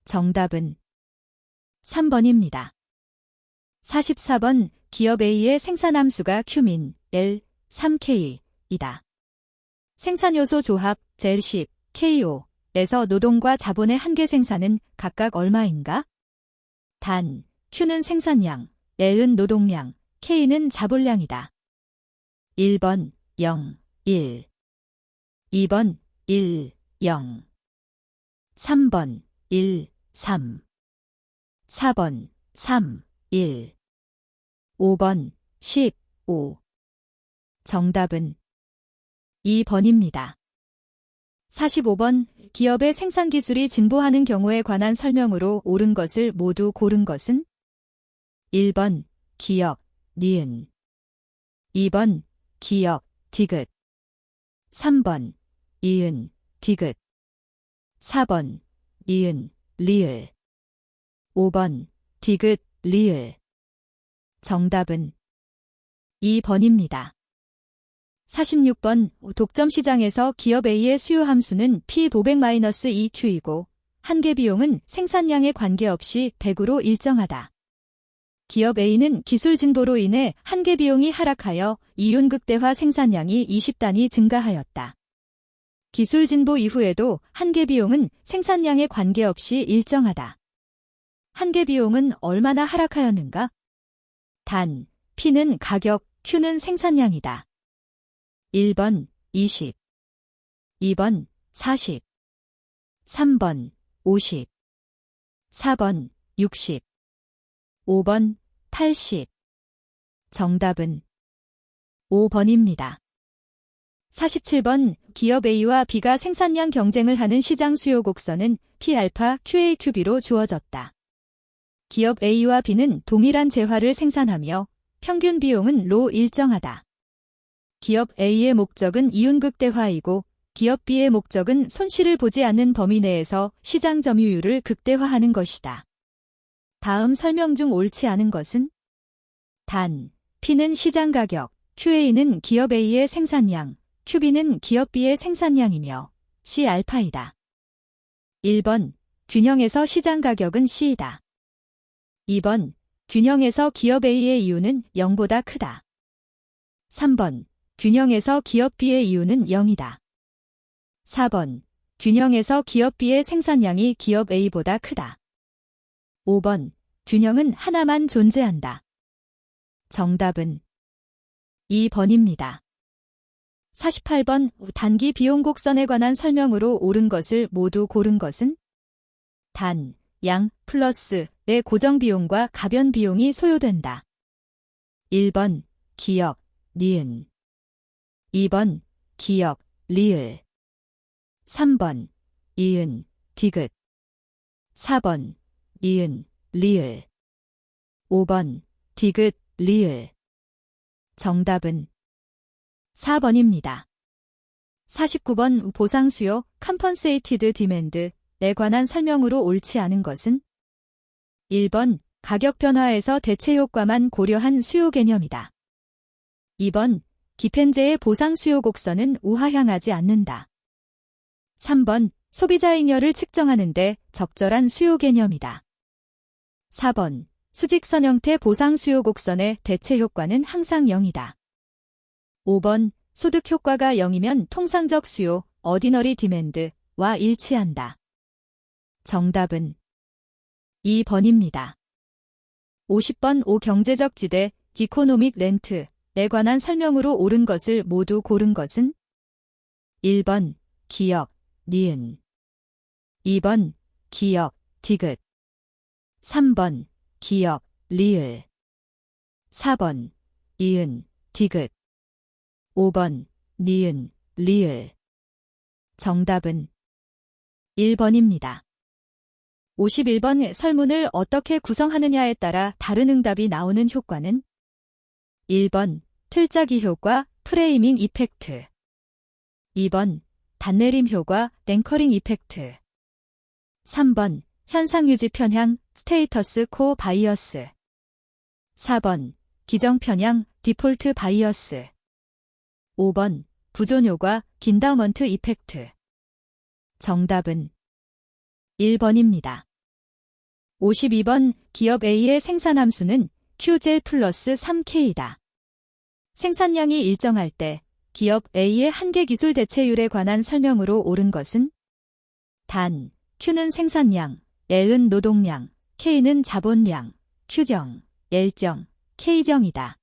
정답은 3번입니다. 44번 기업 A의 생산함수가 Qmin L 3K이다. 생산요소 조합 Z10 KO에서 노동과 자본의 한계 생산은 각각 얼마인가? 단, Q는 생산량, L은 노동량, K는 자본량이다. 1번 0, 1 2번 1, 0 3번 1, 3 4번 3, 1 5번 15 정답은 2번입니다. 45번 기업의 생산기술이 진보하는 경우에 관한 설명으로 옳은 것을 모두 고른 것은 1번 기역, 니은 2번 기역, 디귿 3번 이은, 디귿 4번 이은, 리을 5번 디귿, 리을 정답은 2번입니다. 46번 독점 시장에서 기업 A의 수요 함수는 P500-2Q이고 한계 비용은 생산량에 관계없이 100으로 일정하다. 기업 A는 기술 진보로 인해 한계 비용이 하락하여 이윤 극대화 생산량이 20단위 증가하였다. 기술 진보 이후에도 한계 비용은 생산량에 관계없이 일정하다. 한계 비용은 얼마나 하락하였는가? 단, P는 가격, Q는 생산량이다. 1번 20 2번 40 3번 50 4번 60 5번 80 정답은 5번입니다. 47번 기업 A와 B가 생산량 경쟁을 하는 시장 수요 곡선은 Pα QAQB로 주어졌다. 기업 A와 B는 동일한 재화를 생산하며 평균 비용은 로 일정하다. 기업 A의 목적은 이윤 극대화이고 기업 B의 목적은 손실을 보지 않는 범위 내에서 시장 점유율을 극대화하는 것이다. 다음 설명 중 옳지 않은 것은? 단, P는 시장 가격, QA는 기업 A의 생산량, QB는 기업 B의 생산량이며 C알파이다. 1번, 균형에서 시장 가격은 C이다. 2번, 균형에서 기업 A의 이윤은 0보다 크다. 3번, 균형에서 기업 B의 이윤은 0이다. 4번, 균형에서 기업 B의 생산량이 기업 A보다 크다. 5번, 균형은 하나만 존재한다. 정답은 2번입니다. 48번 단기 비용 곡선에 관한 설명으로 옳은 것을 모두 고른 것은? 단, 양, 플러스의 고정 비용과 가변 비용이 소요된다. 1번, 기역, 니은 2번, 기역, 리을 3번, 이은, 디귿 4번, 이은, 리을 5번, 디귿, 리을 정답은 4번입니다. 49번 보상수요, 컴펀세이티드 디맨드에 관한 설명으로 옳지 않은 것은? 1번, 가격 변화에서 대체 효과만 고려한 수요 개념이다. 2번, 기펜제의 보상 수요 곡선은 우하향하지 않는다. 3번, 소비자 잉여를 측정하는데 적절한 수요 개념이다. 4번, 수직선 형태 보상 수요 곡선의 대체 효과는 항상 0이다. 5번, 소득 효과가 0이면 통상적 수요, 어디너리 디맨드와 일치한다. 정답은 2번입니다. 50번 오경제적 지대, 이코노믹 렌트에 관한 설명으로 옳은 것을 모두 고른 것은? 1번, 기역, 니은 2번, 기역, 디귿 3번, 기역, 리을 4번, 이은, 디귿 5번, 니은, 리을 정답은 1번입니다. 51번 설문을 어떻게 구성하느냐에 따라 다른 응답이 나오는 효과는? 1번, 틀짜기 효과, 프레이밍 이펙트 2번, 단내림 효과, 앵커링 이펙트 3번, 현상유지 편향, 스테이터스 코 바이어스 4번, 기정 편향, 디폴트 바이어스 5번, 부존 효과, 긴다우먼트 이펙트 정답은 1번입니다. 52번, 기업 A의 생산함수는 Q젤 플러스 3K이다. 생산량이 일정할 때 기업 A의 한계 기술 대체율에 관한 설명으로 옳은 것은? 단, Q는 생산량, L은 노동량, K는 자본량, Q정, L정, K정이다.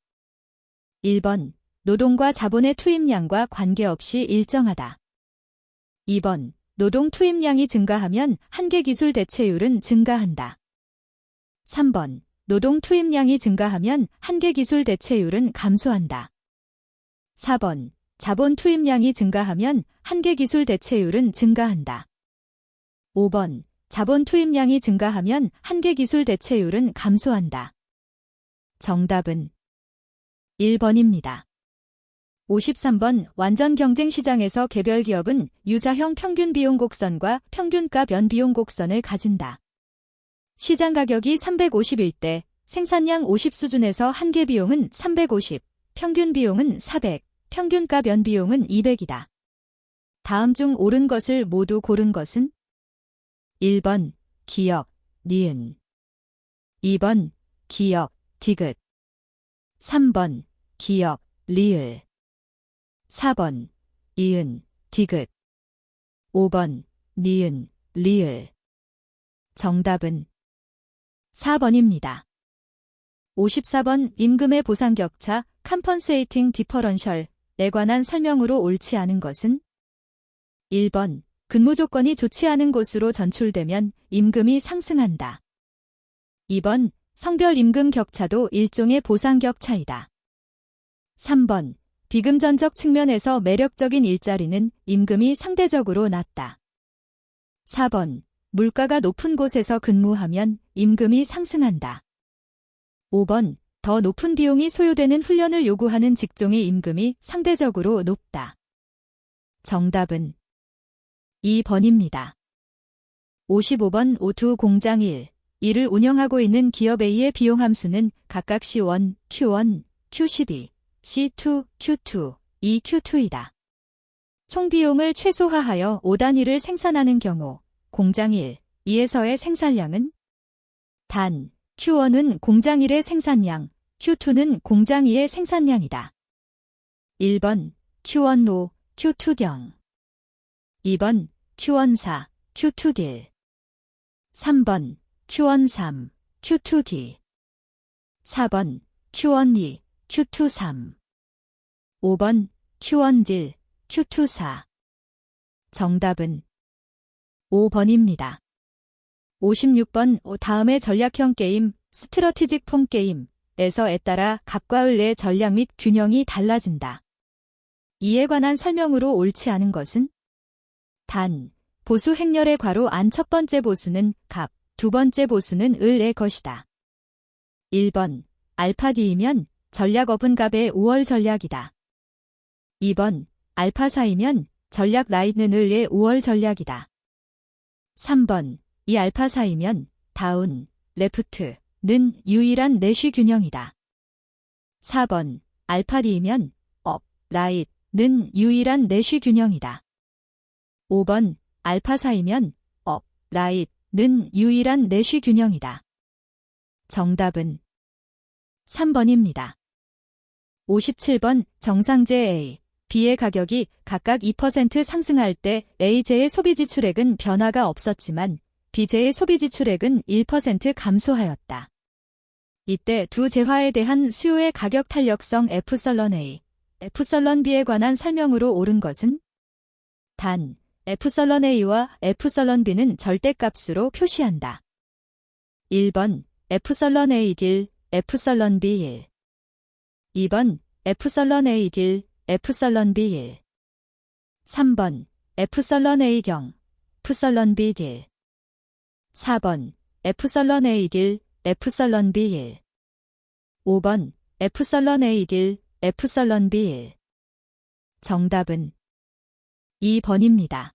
1번. 노동과 자본의 투입량과 관계없이 일정하다. 2번. 노동 투입량이 증가하면 한계기술 대체율은 증가한다. 3번. 노동 투입량이 증가하면 한계기술 대체율은 감소한다. 4번. 자본 투입량이 증가하면 한계기술 대체율은 증가한다. 5번. 자본 투입량이 증가하면 한계기술 대체율은 감소한다. 정답은 1번입니다. 53번. 완전 경쟁 시장에서 개별 기업은 유자형 평균 비용 곡선과 평균가 변 비용 곡선을 가진다. 시장 가격이 351 때 생산량 50 수준에서 한계 비용은 350, 평균 비용은 400, 평균가 변 비용은 200이다. 다음 중 옳은 것을 모두 고른 것은? 1번 기역, 니은 2번 기역, 디귿 3번 기역, 리을 4번 이은, 디귿 5번 니은, 리을 정답은 4번입니다. 54번 임금의 보상격차, 컴펀세이팅 디퍼런셜에 관한 설명으로 옳지 않은 것은? 1번 근무 조건이 좋지 않은 곳으로 전출되면 임금이 상승한다. 2번 성별 임금 격차도 일종의 보상 격차이다. 3번 비금전적 측면에서 매력적인 일자리는 임금이 상대적으로 낮다. 4번 물가가 높은 곳에서 근무하면 임금이 상승한다. 5번 더 높은 비용이 소요되는 훈련을 요구하는 직종의 임금이 상대적으로 높다. 정답은 2번입니다. 55번 오투 공장 1, 이를 운영하고 있는 기업 A의 비용함수는 각각 C1, Q1, Q12, C2, Q2, EQ2이다. 총 비용을 최소화하여 5단위를 생산하는 경우 공장 1, 2에서의 생산량은? 단, Q1은 공장 1의 생산량, Q2는 공장 2의 생산량이다. 1번 Q1 5, Q2 경 2번 Q1 4, Q2 딜 3번 Q1 3, Q2 기 4번 Q1 2, Q2 3 5번 Q1 딜, Q2 4 정답은 5번입니다. 56번 다음의 전략형 게임, 스트러티직 폼 게임에서에 따라 갑과 을의 전략 및 균형이 달라진다. 이에 관한 설명으로 옳지 않은 것은? 단, 보수 행렬의 괄호 안 첫 번째 보수는 갑, 두 번째 보수는 을의 것이다. 1번, 알파 D이면 전략 업은 갑의 5월 전략이다. 2번, 알파 4이면 전략 라이트는 을의 5월 전략이다. 3번, 이 알파 4이면 다운, 레프트는 유일한 내쉬 균형이다. 4번, 알파 D이면 업, 라이트는 유일한 내쉬 균형이다. 5번, 알파 4이면 업, 라이트는 유일한 내쉬 균형이다. 정답은 3번입니다. 57번 정상재 A, B의 가격이 각각 2% 상승할 때 A제의 소비지출액은 변화가 없었지만 B제의 소비지출액은 1% 감소하였다. 이때 두 재화에 대한 수요의 가격 탄력성 F썰런-A, F썰런-B에 관한 설명으로 옳은 것은? 단, F썰런-A와 F썰런-B는 절대값으로 표시한다. 1번 F썰런-A 길, F썰런-B 1 2번 F썰런-A 길, F썰런-B 1 3번 F썰런-A 경, F썰런-B 길 4번 F썰런-A 길, F썰런-B 1 5번 F썰런-A 길, F썰런-B 1 정답은 2번입니다.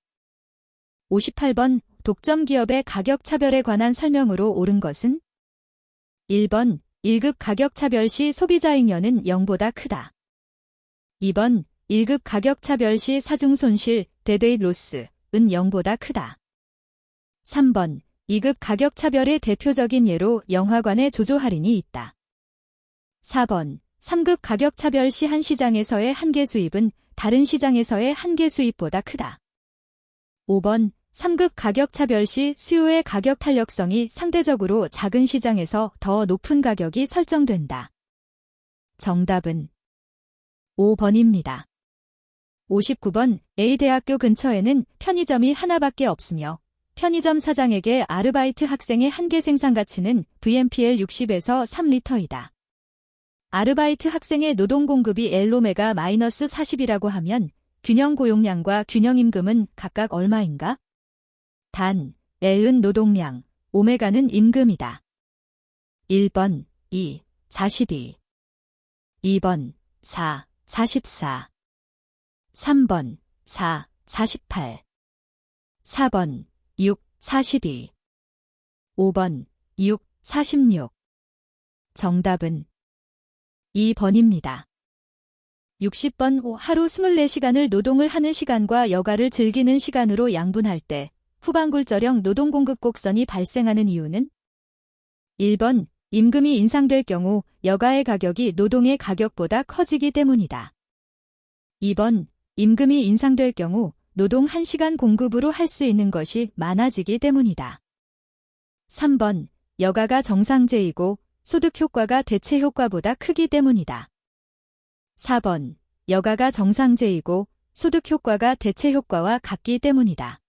58번 독점 기업의 가격 차별에 관한 설명으로 옳은 것은? 1번 1급 가격 차별 시 소비자 잉여는 0보다 크다. 2번 1급 가격 차별 시 사중 손실, 데드웨이트 로스은 0보다 크다. 3번 2급 가격 차별의 대표적인 예로 영화관의 조조 할인이 있다. 4번 3급 가격 차별 시 한 시장에서의 한계 수입은 다른 시장에서의 한계 수입보다 크다. 5번 3급 가격 차별 시 수요의 가격 탄력성이 상대적으로 작은 시장에서 더 높은 가격이 설정된다. 정답은 5번입니다. 59번 A대학교 근처에는 편의점이 하나밖에 없으며 편의점 사장에게 아르바이트 학생의 한개 생산 가치는 VMPL 60에서 3리터이다. 아르바이트 학생의 노동 공급이 L오메가 -40이라고 하면 균형 고용량과 균형 임금은 각각 얼마인가? 단, L은 노동량, 오메가는 임금이다. 1번 2, 42 2번 4, 44 3번 4, 48 4번 6, 42 5번 6, 46 정답은 2번입니다. 60번 하루 24시간을 노동을 하는 시간과 여가를 즐기는 시간으로 양분할 때 후반굴절형 노동공급 곡선이 발생하는 이유는 1번 임금이 인상될 경우 여가의 가격이 노동의 가격보다 커지기 때문이다. 2번 임금이 인상될 경우 노동 1시간 공급으로 할 수 있는 것이 많아지기 때문이다. 3번 여가가 정상제이고 소득 효과가 대체 효과보다 크기 때문이다. 4번 여가가 정상제이고 소득 효과가 대체 효과와 같기 때문이다.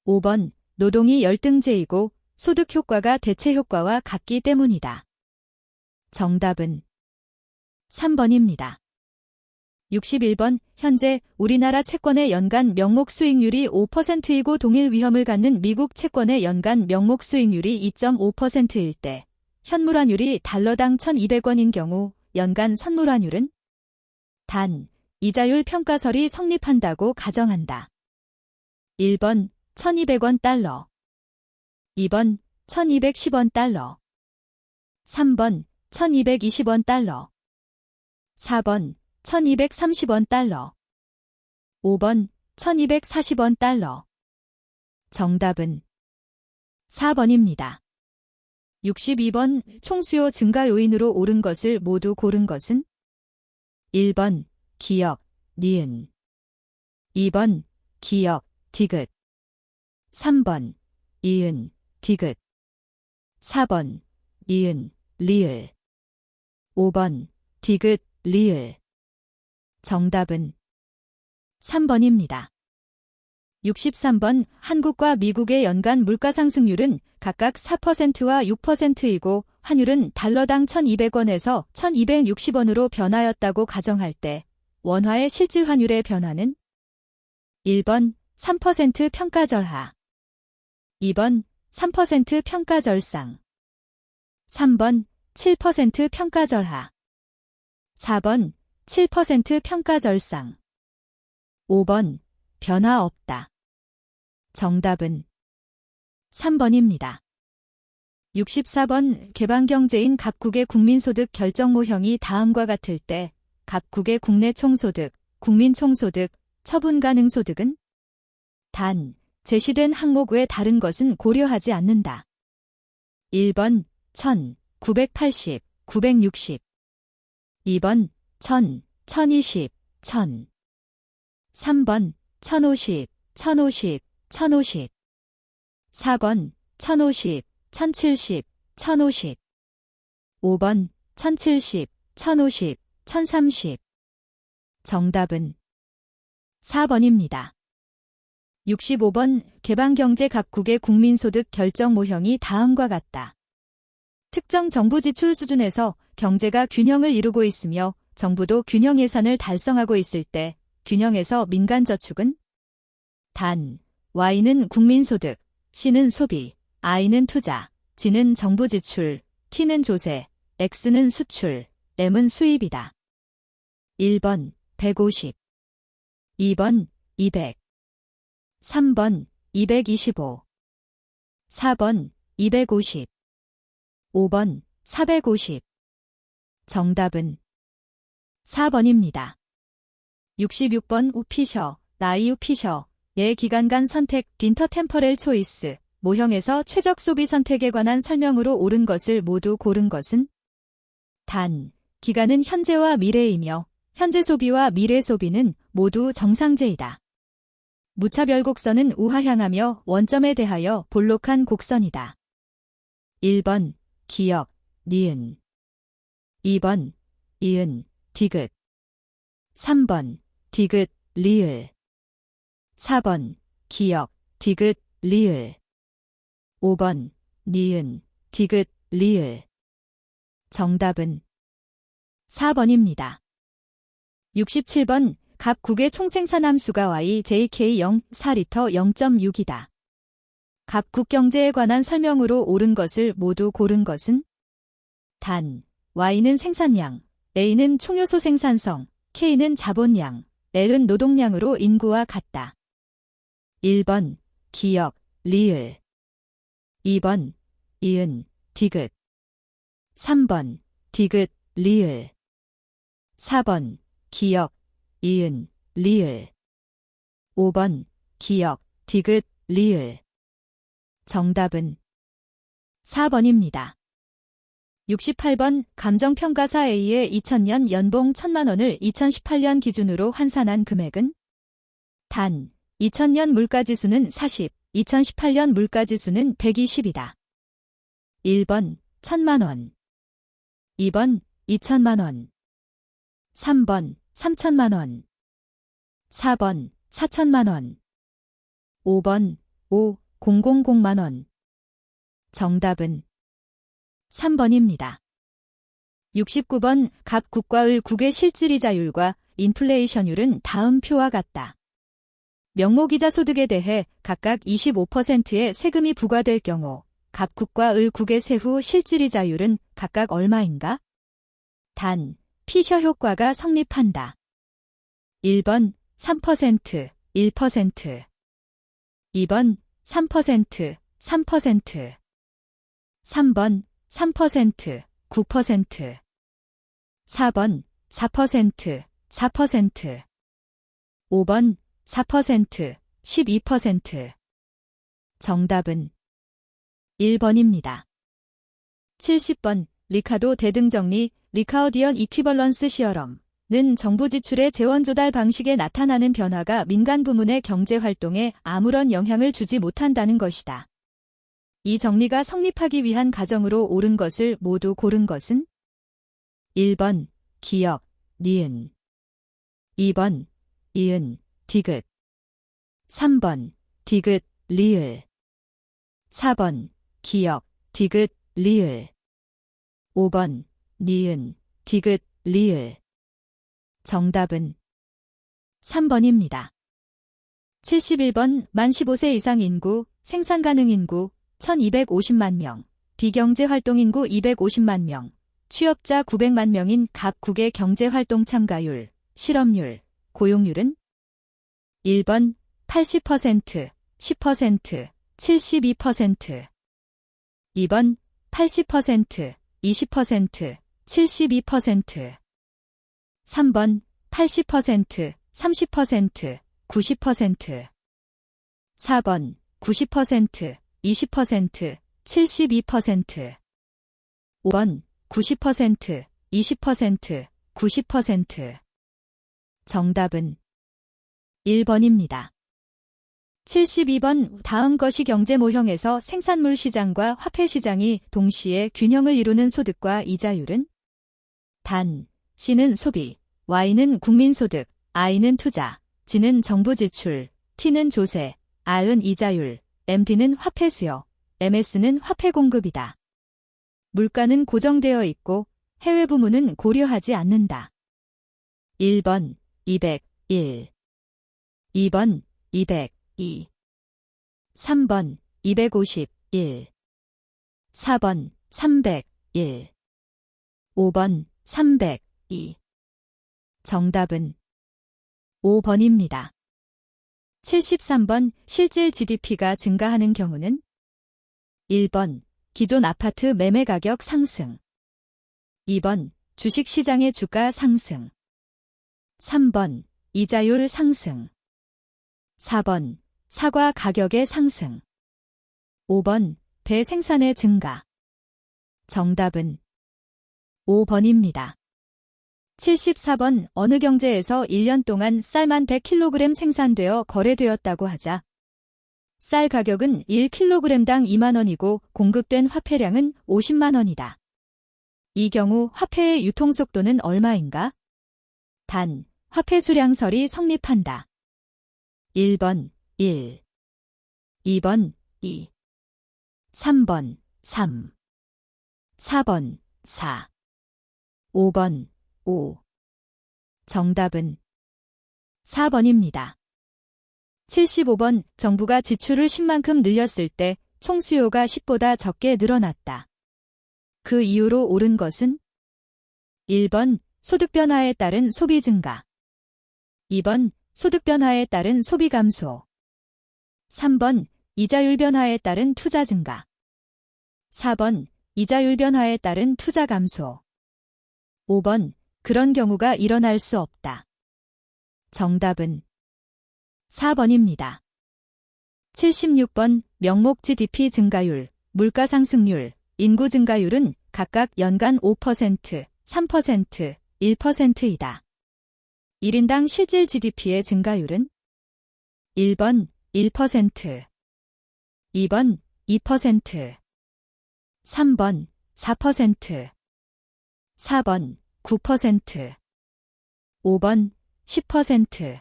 5번 노동이 열등제이고 소득 효과가 대체 효과와 같기 때문이다. 정답은 3번입니다. 61번 현재 우리나라 채권의 연간 명목 수익률이 5%이고 동일 위험을 갖는 미국 채권의 연간 명목 수익률이 2.5%일 때 현물환율이 달러당 1,200원인 경우 연간 선물환율은? 단, 이자율 평가설이 성립한다고 가정한다. 1번 1,200원 달러 2번 1,210원 달러 3번 1,220원 달러 4번 1,230원 달러 5번 1,240원 달러 정답은 4번입니다. 62번 총수요 증가 요인으로 오른 것을 모두 고른 것은? 1번 기역, 니은 2번 기역, 디귿 3번 이은, 디귿 4번 이은, 리을 5번 디귿, 리을 정답은 3번입니다. 63번 한국과 미국의 연간 물가상승률은 각각 4%와 6%이고 환율은 달러당 1,200원에서 1,260원으로 변하였다고 가정할 때 원화의 실질 환율의 변화는? 1번 3% 평가절하 2번 3% 평가절상 3번 7% 평가절하 4번 7% 평가절상 5번 변화 없다. 정답은 3번입니다. 64번 개방경제인 각국의 국민소득 결정 모형이 다음과 같을 때 각국의 국내 총소득, 국민총소득, 처분 가능 소득은? 단, 제시된 항목 외 다른 것은 고려하지 않는다. 1번 1,000, 980, 960 2번 1,000, 1,020, 1,000 3번 1,050, 1,050, 1,050 4번 1,050, 1,070, 1,050 5번 1,070, 1,050, 1,030 정답은 4번입니다. 65번 개방경제 각국의 국민소득 결정 모형이 다음과 같다. 특정 정부 지출 수준에서 경제가 균형을 이루고 있으며 정부도 균형 예산을 달성하고 있을 때 균형에서 민간저축은? 단, Y는 국민소득, C는 소비, I는 투자, G는 정부 지출, T는 조세, X는 수출, M은 수입이다. 1번 150 2번 200 3번 225 4번 250 5번 450 정답은 4번입니다. 66번 우피셔, 나이우 피셔의 기간 간 선택 빈터템퍼렐 초이스 모형에서 최적 소비 선택에 관한 설명으로 옳은 것을 모두 고른 것은? 단, 기간은 현재와 미래이며 현재 소비와 미래 소비는 모두 정상제이다. 무차별 곡선은 우하향하며 원점에 대하여 볼록한 곡선이다. 1번 기역, 니은 2번 이은, 디귿 3번 디귿, 리을 4번 기역, 디귿, 리을 5번 니은, 디귿, 리을 정답은 4번입니다. 67번 갑 국의 총생산함수가 YJK0 4리터 0.6이다. 갑 국 경제에 관한 설명으로 옳은 것을 모두 고른 것은? 단, Y는 생산량, A는 총요소 생산성, K는 자본량, L은 노동량으로 인구와 같다. 1번 기역, 리을 2번 이은, 디귿 3번 디귿, 리을 4번 기역, 이은, 리을 5번 기역, 디귿, 리을 정답은 4번입니다. 68번 감정평가사 A의 2000년 연봉 1000만 원을 2018년 기준으로 환산한 금액은? 단, 2000년 물가지수는 40, 2018년 물가지수는 120이다. 1번 1000만 원 2번 2000만 원 3번 3000만 원 4번 4000만 원 5번 5000만 원 정답은 3번입니다. 69번 갑 국과 을 국의 실질이자율과 인플레이션율은 다음 표와 같다. 명목이자 소득에 대해 각각 25%의 세금이 부과될 경우 갑 국과 을 국의 세후 실질이자율은 각각 얼마인가? 단, 피셔 효과가 성립한다. 1번 3%, 1%. 2번 3%, 3%. 3번 3%, 9%. 4번 4%, 4%. 5번 4%, 12%. 정답은 1번입니다. 70번 리카도 대등정리 리카우디언 이퀴벌런스 시어럼는 정부 지출의 재원 조달 방식에 나타나는 변화가 민간 부문의 경제 활동에 아무런 영향을 주지 못한다는 것이다. 이 정리가 성립하기 위한 가정으로 옳은 것을 모두 고른 것은? 1번 기역, 니은 2번 이은, 디귿 3번 디귿, 리을 4번 기역, 디귿, 리을 5번 니은, 디귿, 리을 정답은 3번입니다. 71번 만 15세 이상 인구, 생산 가능 인구 1250만 명, 비경제활동 인구 250만 명, 취업자 900만 명인 갑 국의 경제활동 참가율, 실업률, 고용률은? 1번 80%, 10%, 72%. 2번 80%, 20%, 72%. 3번 80%, 30%, 90%. 4번 90%, 20%, 72%. 5번 90%, 20%, 90%. 정답은 1번입니다. 72번 다음 것이 경제 모형에서 생산물 시장과 화폐 시장이 동시에 균형을 이루는 소득과 이자율은? 단, C는 소비, Y는 국민소득, I는 투자, G는 정부 지출, T는 조세, R은 이자율, MD는 화폐 수요, MS는 화폐 공급이다. 물가는 고정되어 있고 해외 부문은 고려하지 않는다. 1번 201, 2번 202, 3번 251, 4번 301, 5번 302. 정답은 5번입니다. 73번 실질 GDP가 증가하는 경우는? 1번 기존 아파트 매매 가격 상승 2번 주식시장의 주가 상승 3번 이자율 상승 4번 사과 가격의 상승 5번 배 생산의 증가 정답은 5번입니다. 74번 어느 경제에서 1년 동안 쌀만 100kg 생산되어 거래되었다고 하자. 쌀 가격은 1kg당 2만원이고 공급된 화폐량은 50만원이다. 이 경우 화폐의 유통속도는 얼마인가? 단, 화폐 수량설이 성립한다. 1번 1, 2번 2, 3번 3, 4번 4, 5번 5. 정답은 4번입니다. 75번 정부가 지출을 10만큼 늘렸을 때 총 수요가 10보다 적게 늘어났다. 그 이유로 옳은 것은 1번 소득 변화에 따른 소비 증가, 2번 소득 변화에 따른 소비 감소, 3번 이자율 변화에 따른 투자 증가, 4번 이자율 변화에 따른 투자 감소, 5번 그런 경우가 일어날 수 없다. 정답은 4번입니다. 76번 명목 GDP 증가율, 물가 상승률, 인구 증가율은 각각 연간 5%, 3%, 1%이다. 1인당 실질 GDP의 증가율은 1번 1%, 2번 2%, 3번 4%, 4번 9%, 5번 10%.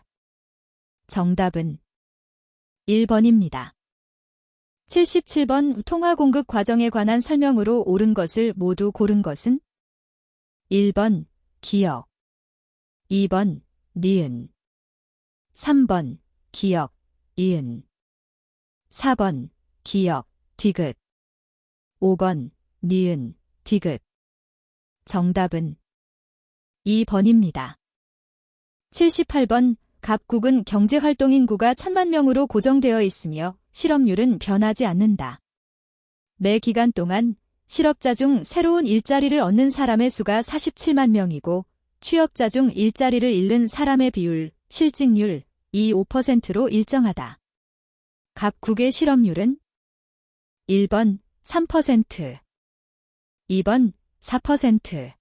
정답은 1번입니다. 77번 통화 공급 과정에 관한 설명으로 옳은 것을 모두 고른 것은 1번 기역, 2번 니은, 3번 기역, 이은, 4번 기역, 디귿, 5번 니은, 디귿. 정답은 2번입니다. 78번 갑국은 경제활동 인구가 1000만 명으로 고정되어 있으며 실업률은 변하지 않는다. 매 기간 동안 실업자 중 새로운 일자리를 얻는 사람의 수가 47만 명이고 취업자 중 일자리를 잃는 사람의 비율, 실직률 5%로 일정하다. 갑국의 실업률은 1번 3%, 2번 4%,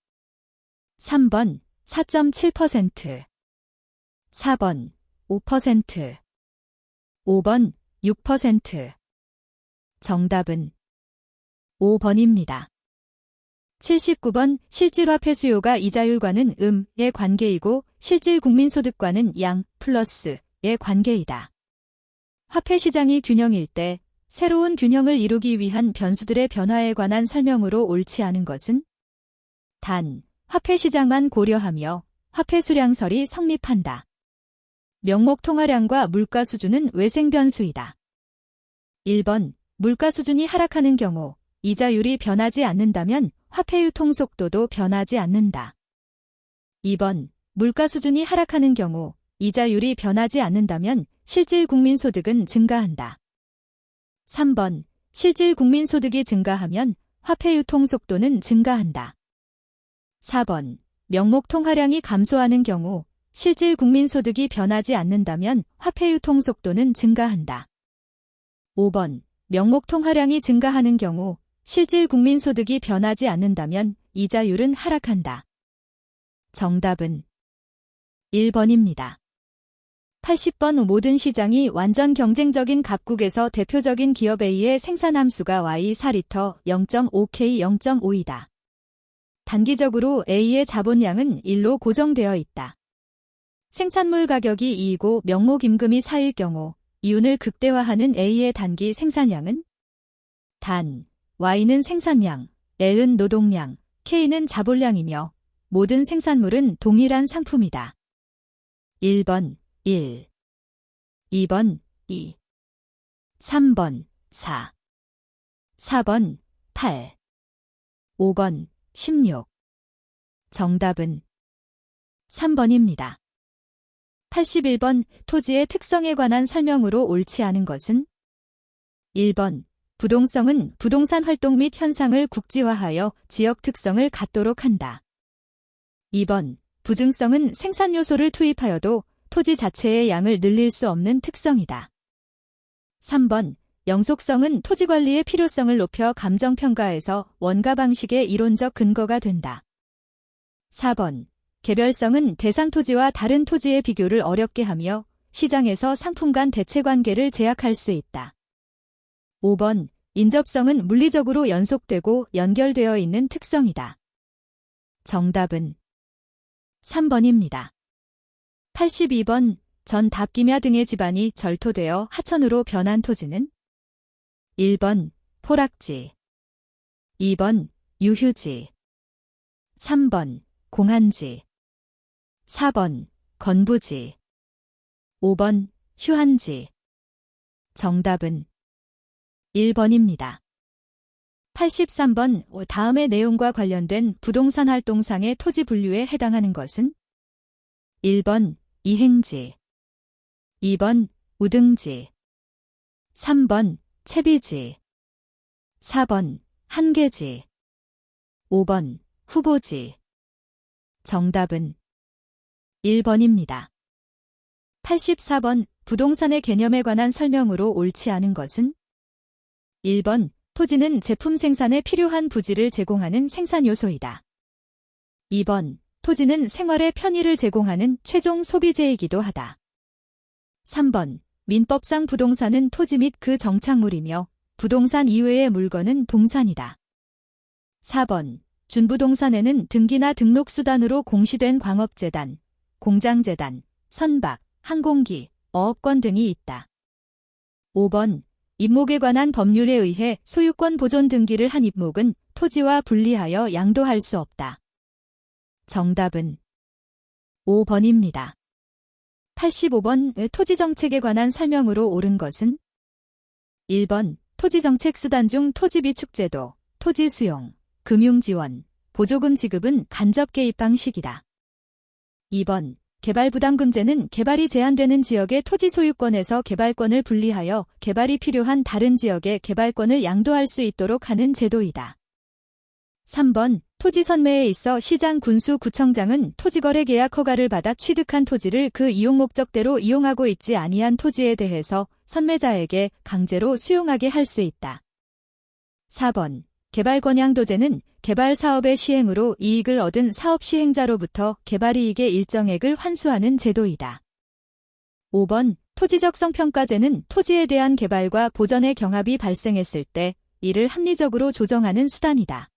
3번 4.7%, 4번 5%, 5번 6%. 정답은 5번입니다. 79번 실질화폐 수요가 이자율과는 음의 관계이고 실질 국민소득과는 양 플러스의 관계이다. 화폐 시장이 균형일 때 새로운 균형을 이루기 위한 변수들의 변화에 관한 설명으로 옳지 않은 것은 단, 화폐 시장만 고려하며 화폐 수량설이 성립한다. 명목 통화량과 물가 수준은 외생 변수이다. 1번, 물가 수준이 하락하는 경우 이자율이 변하지 않는다면 화폐 유통 속도도 변하지 않는다. 2번, 물가 수준이 하락하는 경우 이자율이 변하지 않는다면 실질 국민소득은 증가한다. 3번, 실질 국민소득이 증가하면 화폐 유통 속도는 증가한다. 4번, 명목 통화량이 감소하는 경우 실질 국민소득이 변하지 않는다면 화폐 유통 속도는 증가한다. 5번, 명목 통화량이 증가하는 경우 실질 국민소득이 변하지 않는다면 이자율은 하락한다. 정답은 1번입니다. 80번 모든 시장이 완전 경쟁적인 갑국에서 대표적인 기업 A의 생산함수가 Y 4리터 0.5K 0.5이다. 단기적으로 A의 자본량은 1로 고정되어 있다. 생산물 가격이 2이고 명목 임금이 4일 경우 이윤을 극대화하는 A의 단기 생산량은 단, Y는 생산량, L은 노동량, K는 자본량이며 모든 생산물은 동일한 상품이다. 1번 1, 2번 2, 3번 4, 4번 8, 5번 16. 정답은 3번입니다. 81번 토지의 특성에 관한 설명으로 옳지 않은 것은 1번 부동성은 부동산 활동 및 현상을 국지화하여 지역 특성을 갖도록 한다. 2번 부증성은 생산 요소를 투입하여도 토지 자체의 양을 늘릴 수 없는 특성이다. 3번 영속성은 토지 관리의 필요성을 높여 감정평가에서 원가 방식의 이론적 근거가 된다. 4번 개별성은 대상 토지와 다른 토지의 비교를 어렵게 하며 시장에서 상품 간 대체 관계를 제약할 수 있다. 5번, 인접성은 물리적으로 연속되고 연결되어 있는 특성이다. 정답은 3번입니다. 82번, 전 답기며 등의 지반이 절토되어 하천으로 변한 토지는 1번, 포락지 2번, 유휴지 3번, 공한지 4번, 건부지 5번, 휴한지 정답은 1번입니다. 83번, 다음의 내용과 관련된 부동산 활동상의 토지 분류에 해당하는 것은 1번, 이행지 2번, 우등지 3번, 채비지 4번, 한계지 5번, 후보지 정답은 1번입니다. 84번, 부동산의 개념에 관한 설명으로 옳지 않은 것은 1번, 토지는 제품 생산에 필요한 부지를 제공하는 생산 요소이다. 2번, 토지는 생활의 편의를 제공하는 최종 소비재이기도 하다. 3번, 민법상 부동산은 토지 및 그 정착물이며 부동산 이외의 물건은 동산이다. 4번, 준부동산에는 등기나 등록수단으로 공시된 광업재단, 공장재단, 선박, 항공기, 어업권 등이 있다. 5번, 입목에 관한 법률에 의해 소유권 보존 등기를 한 입목은 토지와 분리하여 양도할 수 없다. 정답은 5번입니다. 85번, 토지정책에 관한 설명으로 옳은 것은 1번, 토지정책 수단 중 토지비축제도, 토지수용, 금융지원, 보조금 지급은 간접 개입 방식이다. 2번, 개발부담금제는 개발이 제한되는 지역의 토지 소유권에서 개발권을 분리하여 개발이 필요한 다른 지역에 개발권을 양도할 수 있도록 하는 제도이다. 3번, 토지 선매에 있어 시장 군수 구청장은 토지거래 계약 허가를 받아 취득한 토지를 그 이용 목적대로 이용하고 있지 아니한 토지에 대해서 선매자에게 강제로 수용하게 할 수 있다. 4번, 개발권양도제는 개발 사업의 시행으로 이익을 얻은 사업 시행자로부터 개발이익의 일정액을 환수하는 제도이다. 5번, 토지적성평가제는 토지에 대한 개발과 보전의 경합이 발생했을 때 이를 합리적으로 조정하는 수단이다.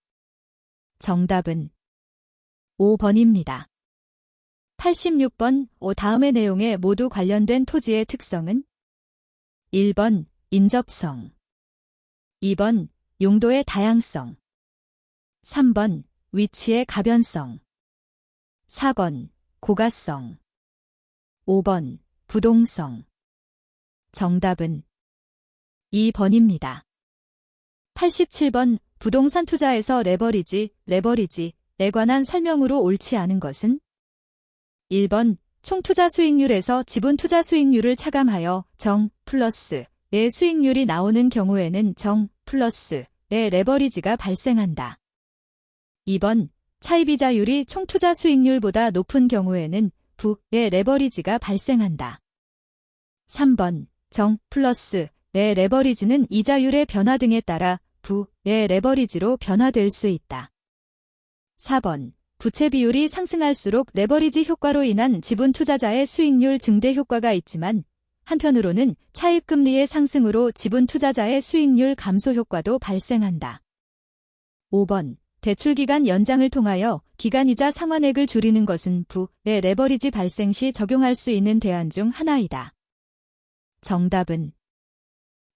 정답은 5번입니다. 86번, 다음의 내용에 모두 관련된 토지의 특성은 1번, 인접성 2번, 용도의 다양성 3번, 위치의 가변성 4번, 고가성 5번, 부동성 정답은 2번입니다. 87번, 부동산 투자에서 레버리지에 관한 설명으로 옳지 않은 것은 1번, 총투자 수익률에서 지분 투자 수익률을 차감하여 정 플러스의 수익률이 나오는 경우에는 정 플러스의 레버리지가 발생한다. 2번, 차입이자율이 총투자 수익률보다 높은 경우에는 부의 레버리지가 발생한다. 3번, 정 플러스의 레버리지는 이자율의 변화 등에 따라 부의 레버리지로 변화될 수 있다. 4번, 부채 비율이 상승할수록 레버리지 효과로 인한 지분 투자자의 수익률 증대 효과가 있지만 한편으로는 차입금리의 상승으로 지분 투자자의 수익률 감소 효과도 발생한다. 5번, 대출기간 연장을 통하여 기간이자 상환액을 줄이는 것은 부의 레버리지 발생 시 적용할 수 있는 대안 중 하나이다. 정답은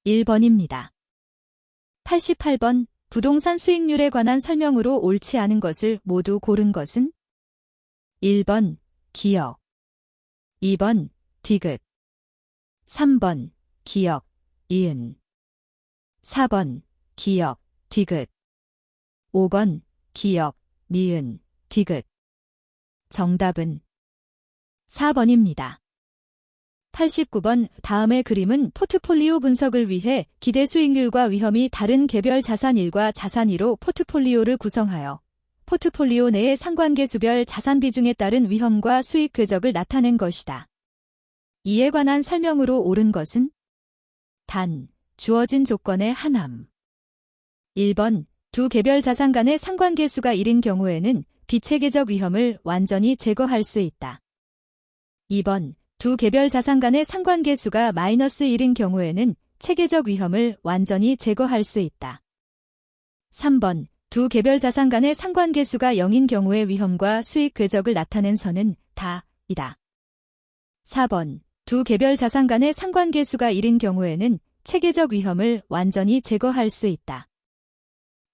1번입니다. 88번, 부동산 수익률에 관한 설명으로 옳지 않은 것을 모두 고른 것은 1번, 기역 2번, 디귿 3번, 기역, 이은 4번, 기역, 디귿 5번, 기역, 니은, 디귿 정답은 4번입니다. 89번, 다음의 그림은 포트폴리오 분석을 위해 기대 수익률과 위험이 다른 개별 자산 1과 자산 2로 포트폴리오를 구성하여 포트폴리오 내의 상관계수별 자산 비중에 따른 위험과 수익 궤적을 나타낸 것이다. 이에 관한 설명으로 옳은 것은 단, 주어진 조건의 하남 1번, 두 개별 자산 간의 상관계수가 1인 경우에는 비체계적 위험을 완전히 제거할 수 있다. 2번, 두 개별 자산 간의 상관계수가 -1인 경우에는 체계적 위험을 완전히 제거할 수 있다. 3번, 두 개별 자산 간의 상관계수가 0인 경우의 위험과 수익 궤적을 나타낸 선은 다이다. 4번, 두 개별 자산 간의 상관계수가 1인 경우에는 체계적 위험을 완전히 제거할 수 있다.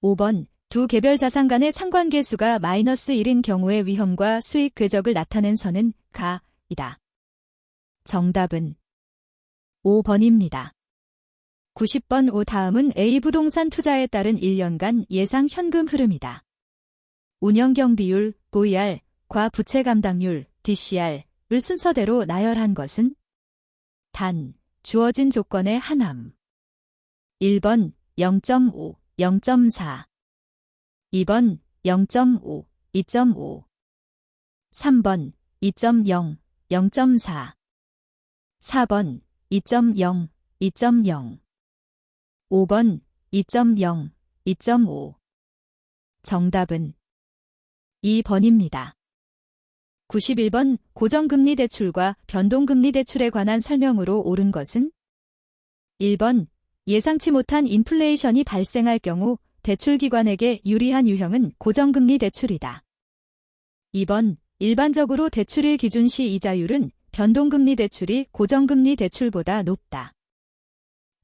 5번, 두 개별 자산 간의 상관계수가 -1인 경우의 위험과 수익 궤적을 나타낸 선은 가이다. 정답은 5번입니다. 90번 5 다음은 A 부동산 투자에 따른 1년간 예상 현금 흐름이다. 운영경비율, OER, 과부채 감당률, DCR을 순서대로 나열한 것은 단, 주어진 조건의 하나음. 1번 0.5, 0.4 2번 0.5, 2.5 3번 2.0, 0.4 4번 2.0, 2.0 5번 2.0, 2.5 정답은 2번입니다. 91번 고정금리 대출과 변동금리 대출에 관한 설명으로 옳은 것은 1번 예상치 못한 인플레이션이 발생할 경우 대출기관에게 유리한 유형은 고정금리 대출이다. 2번 일반적으로 대출일 기준 시 이자율은 변동금리 대출이 고정금리 대출보다 높다.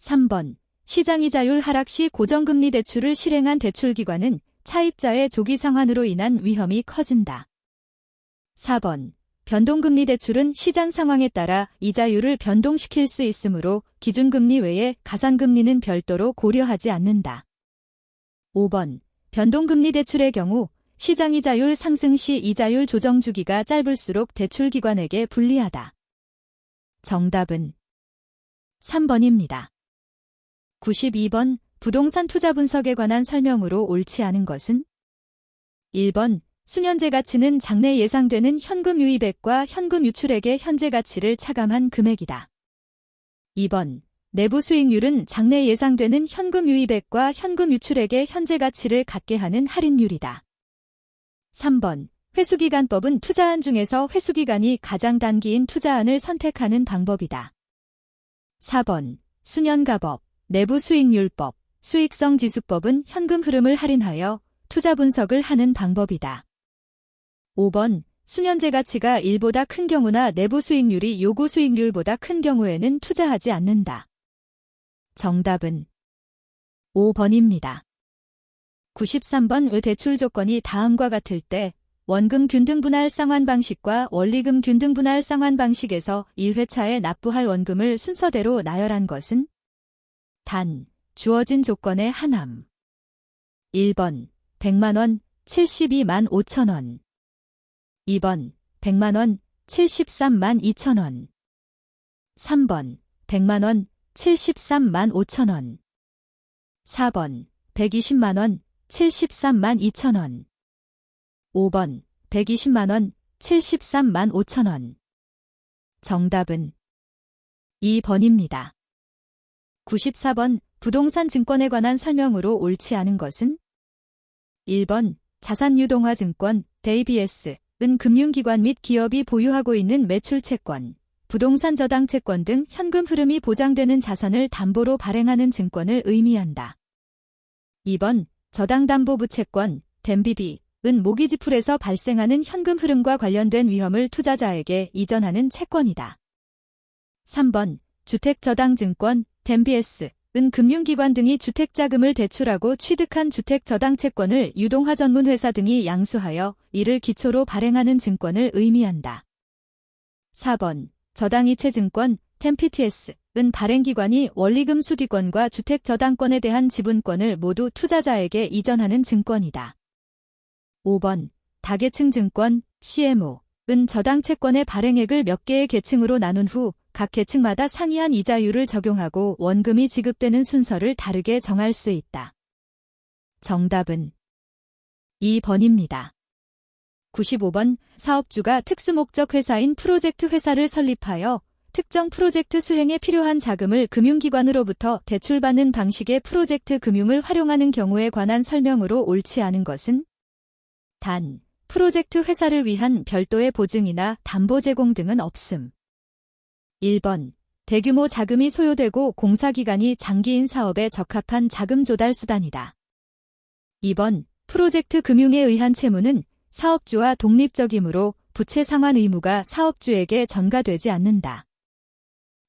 3번 시장이자율 하락 시 고정금리 대출을 실행한 대출기관은 차입자의 조기 상환으로 인한 위험이 커진다. 4번 변동금리 대출은 시장 상황에 따라 이자율을 변동시킬 수 있으므로 기준금리 외에 가산금리는 별도로 고려하지 않는다. 5번 변동금리 대출의 경우 시장이자율 상승 시 이자율 조정 주기가 짧을수록 대출기관에게 불리하다. 정답은 3번입니다. 92번 부동산 투자 분석에 관한 설명으로 옳지 않은 것은 1번 수년제 가치는 장래 예상되는 현금 유입액과 현금 유출액의 현재 가치를 차감한 금액이다. 2번 내부 수익률은 장래 예상되는 현금 유입액과 현금 유출액의 현재 가치를 갖게 하는 할인율이다. 3번 회수기간법은 투자안 중에서 회수기간이 가장 단기인 투자안을 선택하는 방법이다. 4번 수년가법, 내부 수익률법, 수익성 지수법은 현금 흐름을 할인하여 투자 분석을 하는 방법이다. 5번 수년제 가치가 1보다 큰 경우나 내부 수익률이 요구 수익률보다 큰 경우에는 투자하지 않는다. 정답은 5번입니다. 93번 대출 조건이 다음과 같을 때 원금 균등분할 쌍환 방식과 원리금 균등분할 쌍환 방식에서 1회차에 납부할 원금을 순서대로 나열한 것은 단, 주어진 조건의 하나음. 1번 100만원 72만 5천원 2번 100만원 73만 2천원 3번 100만원 73만 5천원 4번 120만원 73만 2천원 5번 120만원 73만 5천원 정답은 2번입니다. 94번 부동산 증권에 관한 설명으로 옳지 않은 것은 1번 자산유동화증권, ABS은 금융기관 및 기업이 보유하고 있는 매출채권, 부동산 저당채권 등 현금 흐름이 보장되는 자산을 담보로 발행하는 증권을 의미한다. 2번 저당담보부채권, DMBB은 모기지풀에서 발생하는 현금 흐름과 관련된 위험을 투자자에게 이전하는 채권이다. 3번 주택저당증권, DMBS은 금융기관 등이 주택자금을 대출하고 취득한 주택저당채권을 유동화 전문회사 등이 양수하여 이를 기초로 발행하는 증권을 의미한다. 4번 저당이체증권, TMPTS은 발행기관이 원리금 수취권과 주택저당권에 대한 지분권을 모두 투자자에게 이전하는 증권이다. 5번 다계층증권, CMO은 저당채권의 발행액을 몇 개의 계층으로 나눈 후 각 계층마다 상이한 이자율을 적용하고 원금이 지급되는 순서를 다르게 정할 수 있다. 정답은 2번입니다. 95번 사업주가 특수목적 회사인 프로젝트 회사를 설립하여 특정 프로젝트 수행에 필요한 자금을 금융기관으로부터 대출받는 방식의 프로젝트 금융을 활용하는 경우에 관한 설명으로 옳지 않은 것은 단, 프로젝트 회사를 위한 별도의 보증이나 담보 제공 등은 없음. 1번. 대규모 자금이 소요되고 공사기간이 장기인 사업에 적합한 자금 조달 수단이다. 2번. 프로젝트 금융에 의한 채무는 사업주와 독립적이므로 부채 상환 의무가 사업주에게 전가되지 않는다.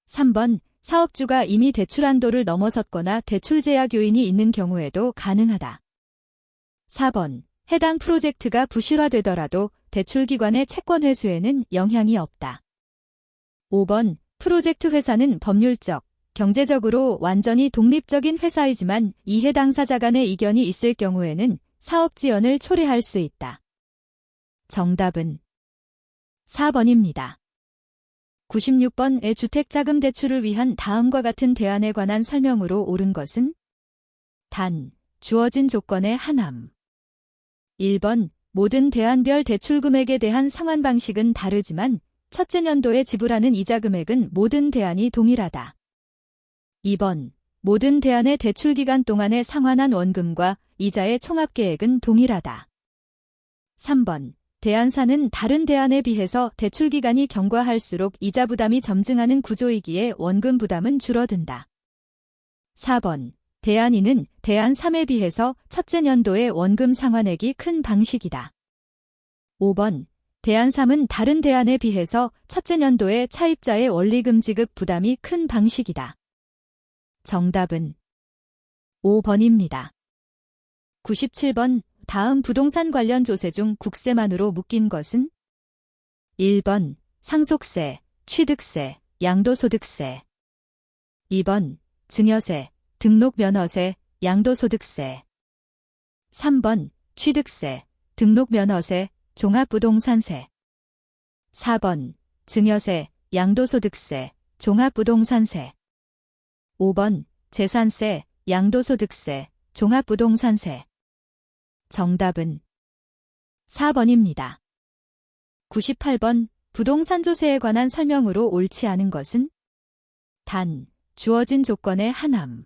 3번. 사업주가 이미 대출 한도를 넘어섰거나 대출 제약 요인이 있는 경우에도 가능하다. 4번. 해당 프로젝트가 부실화되더라도 대출기관의 채권 회수에는 영향이 없다. 5번. 프로젝트 회사는 법률적, 경제적으로 완전히 독립적인 회사이지만 이해 당사자 간의 이견이 있을 경우에는 사업 지연을 초래할 수 있다. 정답은 4번입니다. 96번의 주택자금 대출을 위한 다음과 같은 대안에 관한 설명으로 옳은 것은 단, 주어진 조건의 하나음. 1번, 모든 대안별 대출 금액에 대한 상환 방식은 다르지만 첫째 년도에 지불하는 이자 금액은 모든 대안이 동일하다. 2번, 모든 대안의 대출 기간 동안에 상환한 원금과 이자의 총합계액은 동일하다. 3번, 대안사는 다른 대안에 비해서 대출 기간이 경과할수록 이자 부담이 점증하는 구조이기에 원금 부담은 줄어든다. 4번, 대안 2는 대안 3에 비해서 첫째 년도의 원금 상환액이 큰 방식이다. 5번, 대안 3은 다른 대안에 비해서 첫째 년도의 차입자의 원리금 지급 부담이 큰 방식이다. 정답은 5번입니다. 97번, 다음 부동산 관련 조세 중 국세만으로 묶인 것은 1번, 상속세, 취득세, 양도소득세. 2번, 증여세, 등록면허세, 양도소득세. 3번, 취득세, 등록면허세, 종합부동산세. 4번, 증여세, 양도소득세, 종합부동산세. 5번, 재산세, 양도소득세, 종합부동산세. 정답은 4번입니다. 98번, 부동산 조세에 관한 설명으로 옳지 않은 것은 단, 주어진 조건의 하나음.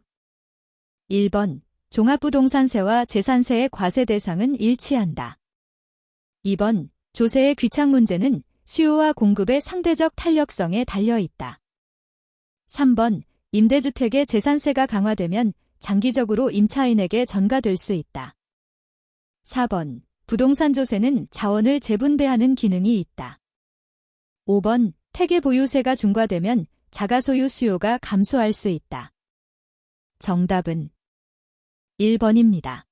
1번, 종합부동산세와 재산세의 과세 대상은 일치한다. 2번, 조세의 귀착 문제는 수요와 공급의 상대적 탄력성에 달려있다. 3번, 임대주택의 재산세가 강화되면 장기적으로 임차인에게 전가될 수 있다. 4번, 부동산 조세는 자원을 재분배하는 기능이 있다. 5번, 태계 보유세가 중과되면 자가소유 수요가 감소할 수 있다. 정답은 1번입니다.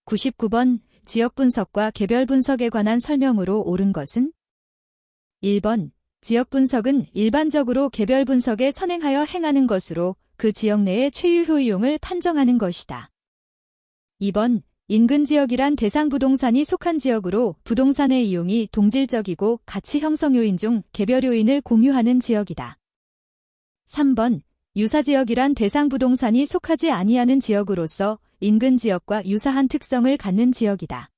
99번, 지역 분석과 개별 분석에 관한 설명으로 옳은 것은 1번, 지역 분석은 일반적으로 개별 분석에 선행하여 행하는 것으로 그 지역 내의 최유 효용을 판정하는 것이다. 2번, 인근 지역이란 대상 부동산이 속한 지역으로 부동산의 이용이 동질적이고 가치 형성 요인 중 개별 요인을 공유하는 지역이다. 3번, 유사 지역이란 대상 부동산이 속하지 아니하는 지역으로서 인근 지역과 유사한 특성을 갖는 지역이다.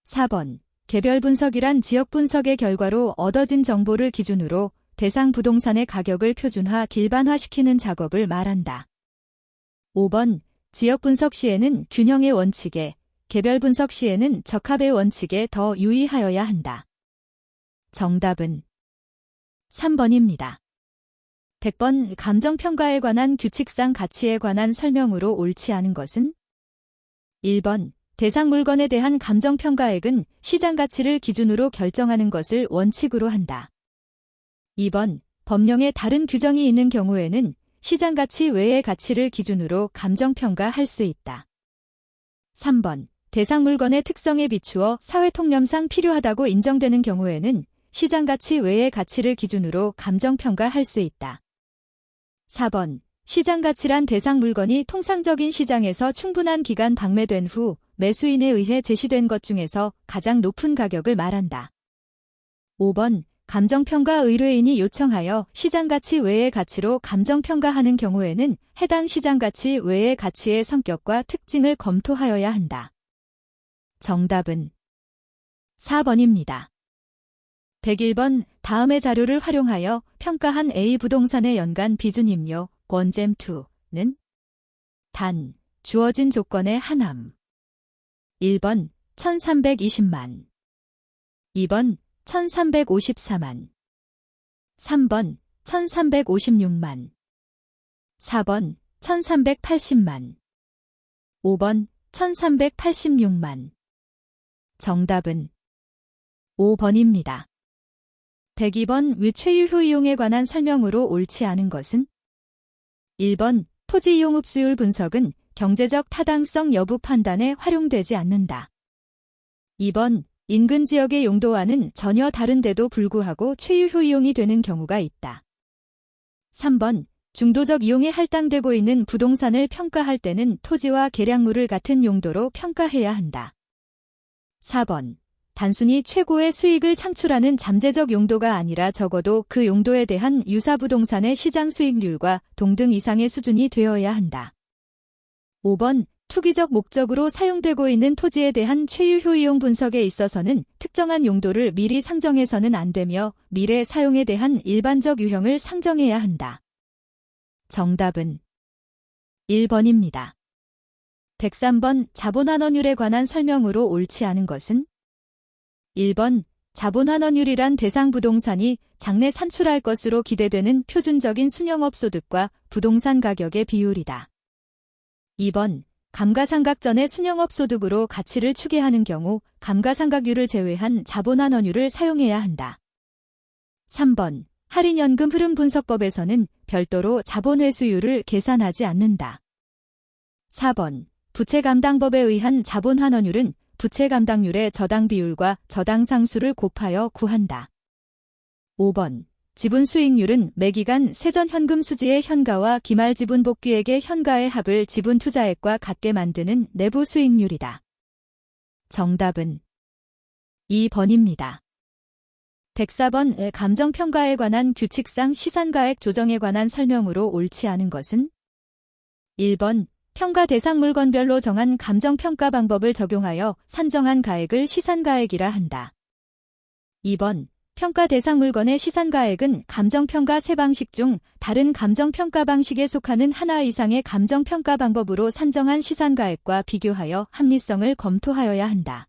4번, 개별 분석이란 지역 분석의 결과로 얻어진 정보를 기준으로 대상 부동산의 가격을 표준화, 길반화시키는 작업을 말한다. 5번, 지역 분석 시에는 균형의 원칙에, 개별 분석 시에는 적합의 원칙에 더 유의하여야 한다. 정답은 3번입니다. 100번, 감정평가에 관한 규칙상 가치에 관한 설명으로 옳지 않은 것은 1번, 대상 물건에 대한 감정평가액은 시장 가치를 기준으로 결정하는 것을 원칙으로 한다. 2번, 법령에 다른 규정이 있는 경우에는 시장 가치 외의 가치를 기준으로 감정평가할 수 있다. 3번, 대상 물건의 특성에 비추어 사회통념상 필요하다고 인정되는 경우에는 시장 가치 외의 가치를 기준으로 감정평가할 수 있다. 4번, 시장 가치란 대상 물건이 통상적인 시장에서 충분한 기간 방매된 후 매수인에 의해 제시된 것 중에서 가장 높은 가격을 말한다. 5번, 감정평가 의뢰인이 요청하여 시장가치 외의 가치로 감정평가하는 경우에는 해당 시장가치 외의 가치의 성격과 특징을 검토하여야 한다. 정답은 4번입니다. 101번, 다음의 자료를 활용하여 평가한 A 부동산의 연간 비준임료 원잼2는 단, 주어진 조건의 하나음. 1번, 1320만. 2번 1354만. 3번 1356만. 4번 1380만. 5번 1386만. 정답은 5번입니다. 102번 위최유효 이용에 관한 설명으로 옳지 않은 것은 1번 토지 이용 흡수율 분석은 경제적 타당성 여부 판단에 활용되지 않는다. 2번 인근 지역의 용도와는 전혀 다른데도 불구하고 최유효 이용이 되는 경우가 있다. 3번 중도적 이용에 할당되고 있는 부동산을 평가할 때는 토지와 계량물을 같은 용도로 평가해야 한다. 4번 단순히 최고의 수익을 창출하는 잠재적 용도가 아니라 적어도 그 용도에 대한 유사 부동산의 시장 수익률과 동등 이상의 수준이 되어야 한다. 5번 투기적 목적으로 사용되고 있는 토지에 대한 최유효 이용 분석에 있어서는 특정한 용도를 미리 상정해서는 안 되며 미래 사용에 대한 일반적 유형을 상정해야 한다. 정답은 1번입니다. 103번 자본환원율에 관한 설명으로 옳지 않은 것은 1번 자본환원율이란 대상 부동산이 장래 산출할 것으로 기대되는 표준적인 순영업 소득과 부동산 가격의 비율이다. 2번 감가상각전의 순영업 소득으로 가치를 추계하는 경우 감가상각률을 제외한 자본환원율을 사용해야 한다. 3번 할인연금 흐름 분석법에서는 별도로 자본회수율을 계산하지 않는다. 4번 부채감당법에 의한 자본환원율은 부채감당률의 저당 비율과 저당 상수를 곱하여 구한다. 5번 지분수익률은 매기간 세전현금 수지의 현가와 기말 지분복귀액의 현가의 합을 지분투자액과 같게 만드는 내부 수익률이다. 정답은 2번입니다. 104번 감정평가에 관한 규칙상 시산가액 조정에 관한 설명으로 옳지 않은 것은 1번 평가 대상 물건별로 정한 감정평가 방법을 적용하여 산정한 가액을 시산가액이라 한다. 2번 평가 대상 물건의 시산가액은 감정평가 세 방식 중 다른 감정평가 방식에 속하는 하나 이상의 감정평가 방법으로 산정한 시산가액과 비교하여 합리성을 검토하여야 한다.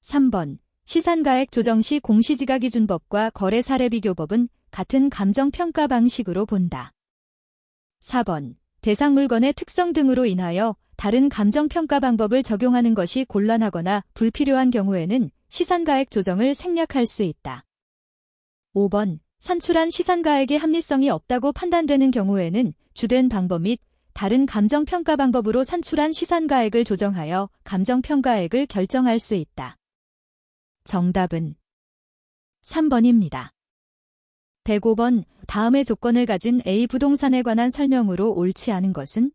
3번 시산가액 조정 시 공시지가기준법과 거래사례비교법은 같은 감정평가 방식으로 본다. 4번 대상 물건의 특성 등으로 인하여 다른 감정평가 방법을 적용하는 것이 곤란하거나 불필요한 경우에는 시산가액 조정을 생략할 수 있다. 5번 산출한 시산가액의 합리성이 없다고 판단되는 경우에는 주된 방법 및 다른 감정평가 방법으로 산출한 시산가액을 조정하여 감정평가액을 결정할 수 있다. 정답은 3번입니다. 105번 다음의 조건을 가진 A 부동산에 관한 설명으로 옳지 않은 것은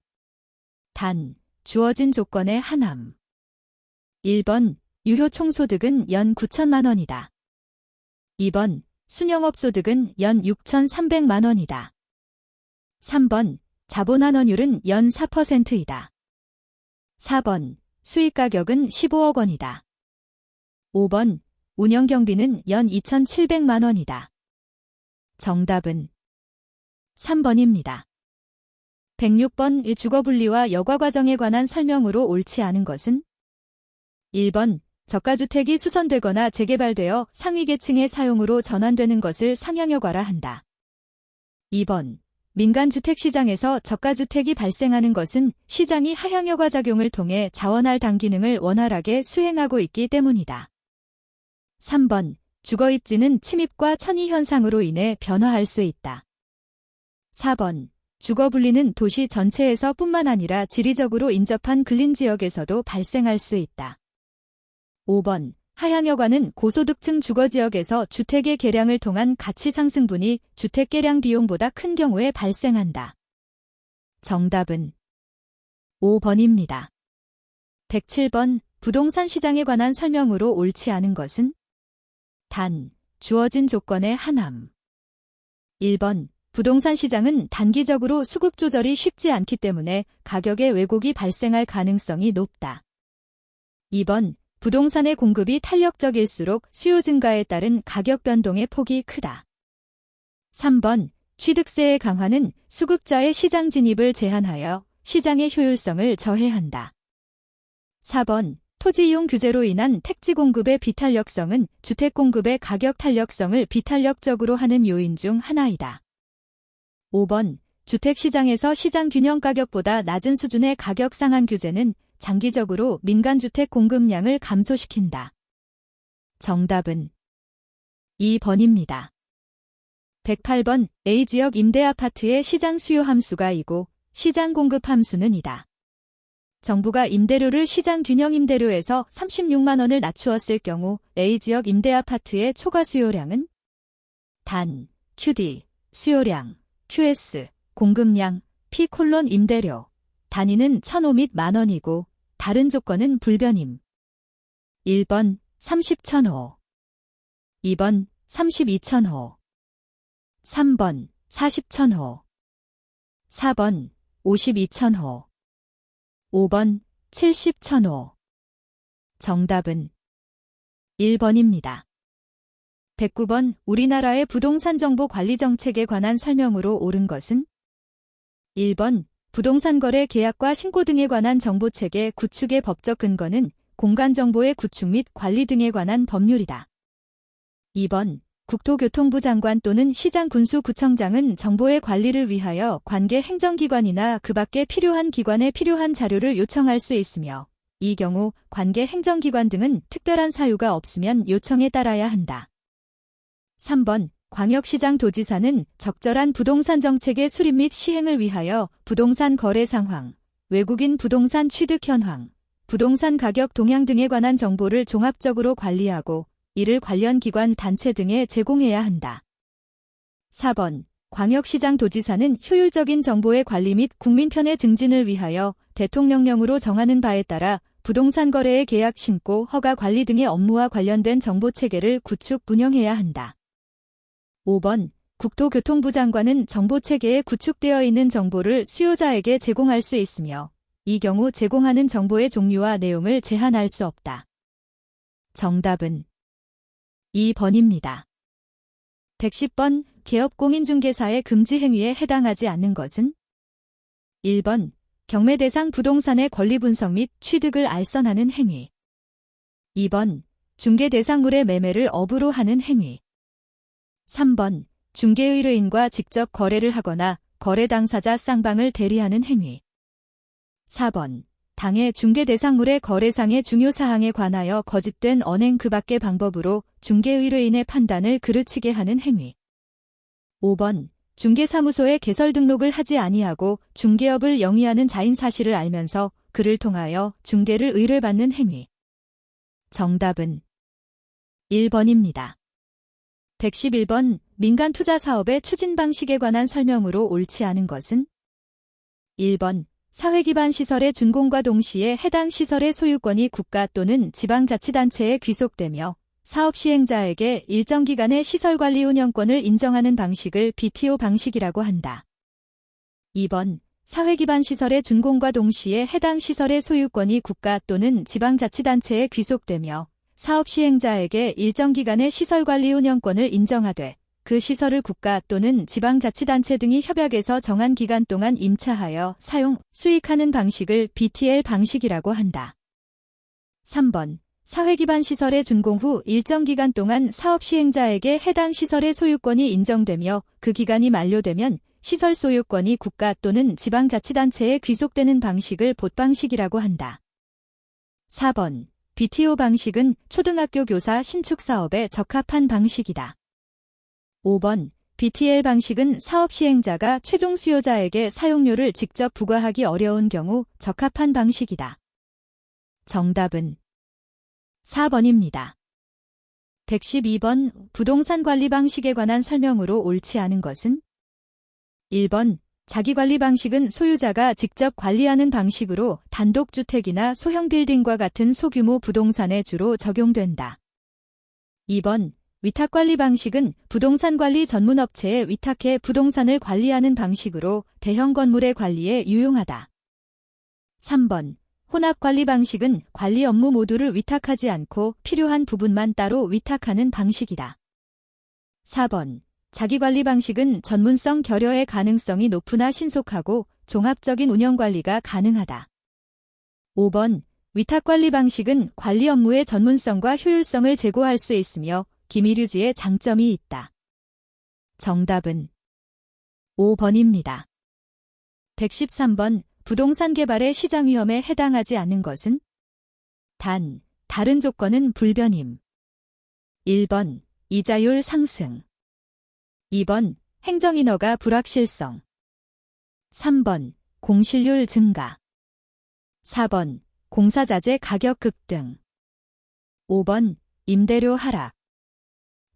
단, 주어진 조건의 하나음. 1번 유효 총소득은 연 9천만 원이다. 2번 순영업 소득은 연 6,300만 원이다. 3번 자본환원율은 연 4%이다. 4번 수익가격은 15억 원이다. 5번 운영경비는 연 2,700만 원이다. 정답은 3번입니다. 106번 주거분리와 여과과정에 관한 설명으로 옳지 않은 것은 1번 저가주택이 수선되거나 재개발되어 상위계층의 사용으로 전환되는 것을 상향여과라 한다. 2번 민간주택시장에서 저가주택이 발생하는 것은 시장이 하향여과 작용을 통해 자원할 당기능을 원활하게 수행하고 있기 때문이다. 3번 주거입지는 침입과 천이 현상으로 인해 변화할 수 있다. 4번 주거분리는 도시 전체에서 뿐만 아니라 지리적으로 인접한 근린지역에서도 발생할 수 있다. 5번 하향여과는 고소득층 주거지역에서 주택의 개량을 통한 가치상승분이 주택개량 비용보다 큰 경우에 발생한다. 정답은 5번입니다. 107번 부동산 시장에 관한 설명으로 옳지 않은 것은 단, 주어진 조건의 하나음. 1번 부동산 시장은 단기적으로 수급 조절이 쉽지 않기 때문에 가격의 왜곡이 발생할 가능성이 높다. 2번 부동산의 공급이 탄력적일수록 수요 증가에 따른 가격 변동의 폭이 크다. 3번 취득세의 강화는 수급자의 시장 진입을 제한하여 시장의 효율성을 저해한다. 4번 토지 이용 규제로 인한 택지 공급의 비탄력성은 주택 공급의 가격 탄력성을 비탄력적으로 하는 요인 중 하나이다. 5번. 주택시장에서 시장 균형 가격보다 낮은 수준의 가격 상한 규제는 장기적으로 민간주택 공급량을 감소시킨다. 정답은 2번입니다. 108번. A지역 임대아파트의 시장 수요 함수가 이고 시장 공급 함수는 이다. 정부가 임대료를 시장 균형 임대료에서 36만 원을 낮추었을 경우 A지역 임대아파트의 초과 수요량은 단, QD, 수요량, QS, 공급량, P 임대료, 단위는 1,005 및 만원이고 다른 조건은 불변임. 1번 30,005, 2번 32,005, 3번 40,005, 4번 52,005, 5번 70,005. 정답은 1번입니다. 109번. 우리나라의 부동산 정보 관리 정책에 관한 설명으로 옳은 것은 1번. 부동산 거래 계약과 신고 등에 관한 정보체계 구축의 법적 근거는 공간정보의 구축 및 관리 등에 관한 법률이다. 2번. 국토교통부 장관 또는 시장군수구청장은 정보의 관리를 위하여 관계 행정기관이나 그 밖에 필요한 기관에 필요한 자료를 요청할 수 있으며 이 경우 관계 행정기관 등은 특별한 사유가 없으면 요청에 따라야 한다. 3번. 광역시장도지사는 적절한 부동산 정책의 수립 및 시행을 위하여 부동산 거래 상황, 외국인 부동산 취득 현황, 부동산 가격 동향 등에 관한 정보를 종합적으로 관리하고 이를 관련 기관 단체 등에 제공해야 한다. 4번. 광역시장도지사는 효율적인 정보의 관리 및 국민 편의 증진을 위하여 대통령령으로 정하는 바에 따라 부동산 거래의 계약 신고, 허가 관리 등의 업무와 관련된 정보체계를 구축, 운영해야 한다. 5번. 국토교통부 장관은 정보체계에 구축되어 있는 정보를 수요자에게 제공할 수 있으며 이 경우 제공하는 정보의 종류와 내용을 제한할 수 없다. 정답은 2번입니다. 110번. 개업공인중개사의 금지 행위에 해당하지 않는 것은 1번. 경매 대상 부동산의 권리 분석 및 취득을 알선하는 행위. 2번. 중개 대상물의 매매를 업으로 하는 행위. 3번. 중개의뢰인과 직접 거래를 하거나 거래 당사자 쌍방을 대리하는 행위. 4번. 당해 중개 대상물의 거래상의 중요 사항에 관하여 거짓된 언행 그 밖의 방법으로 중개의뢰인의 판단을 그르치게 하는 행위. 5번. 중개사무소에 개설 등록을 하지 아니하고 중개업을 영위하는 자인 사실을 알면서 그를 통하여 중개를 의뢰받는 행위. 정답은 1번입니다. 111번. 민간 투자 사업의 추진 방식에 관한 설명으로 옳지 않은 것은 1번. 사회기반 시설의 준공과 동시에 해당 시설의 소유권이 국가 또는 지방자치단체에 귀속되며 사업 시행자에게 일정 기간의 시설관리 운영권을 인정하는 방식을 BTO 방식이라고 한다. 2번. 사회기반 시설의 준공과 동시에 해당 시설의 소유권이 국가 또는 지방자치단체에 귀속되며 사업 시행자에게 일정 기간의 시설관리 운영권을 인정하되 그 시설을 국가 또는 지방자치단체 등이 협약해서 정한 기간 동안 임차하여 사용, 수익하는 방식을 BTL 방식이라고 한다. 3번. 사회기반 시설의 준공 후 일정 기간 동안 사업 시행자에게 해당 시설의 소유권이 인정되며 그 기간이 만료되면 시설 소유권이 국가 또는 지방자치단체에 귀속되는 방식을 봇방식이라고 한다. 4번. BTO 방식은 초등학교 교사 신축 사업에 적합한 방식이다. 5번. BTL 방식은 사업 시행자가 최종 수요자에게 사용료를 직접 부과하기 어려운 경우 적합한 방식이다. 정답은 4번입니다. 112번. 부동산 관리 방식에 관한 설명으로 옳지 않은 것은 1번. 자기관리 방식은 소유자가 직접 관리하는 방식으로 단독주택이나 소형 빌딩과 같은 소규모 부동산에 주로 적용된다. 2번. 위탁관리 방식은 부동산 관리 전문업체에 위탁해 부동산을 관리하는 방식으로 대형 건물의 관리에 유용하다. 3번. 혼합관리 방식은 관리 업무 모두를 위탁하지 않고 필요한 부분만 따로 위탁하는 방식이다. 4번. 자기관리 방식은 전문성 결여의 가능성이 높으나 신속하고 종합적인 운영관리가 가능하다. 5번. 위탁관리 방식은 관리 업무의 전문성과 효율성을 제고할 수 있으며 기밀유지에 장점이 있다. 정답은 5번입니다. 113번 부동산 개발의 시장 위험에 해당하지 않는 것은? 다른 조건은 불변임. 1번 이자율 상승. 2번 행정인허가 불확실성. 3번 공실률 증가. 4번 공사자재 가격 급등. 5번 임대료 하락.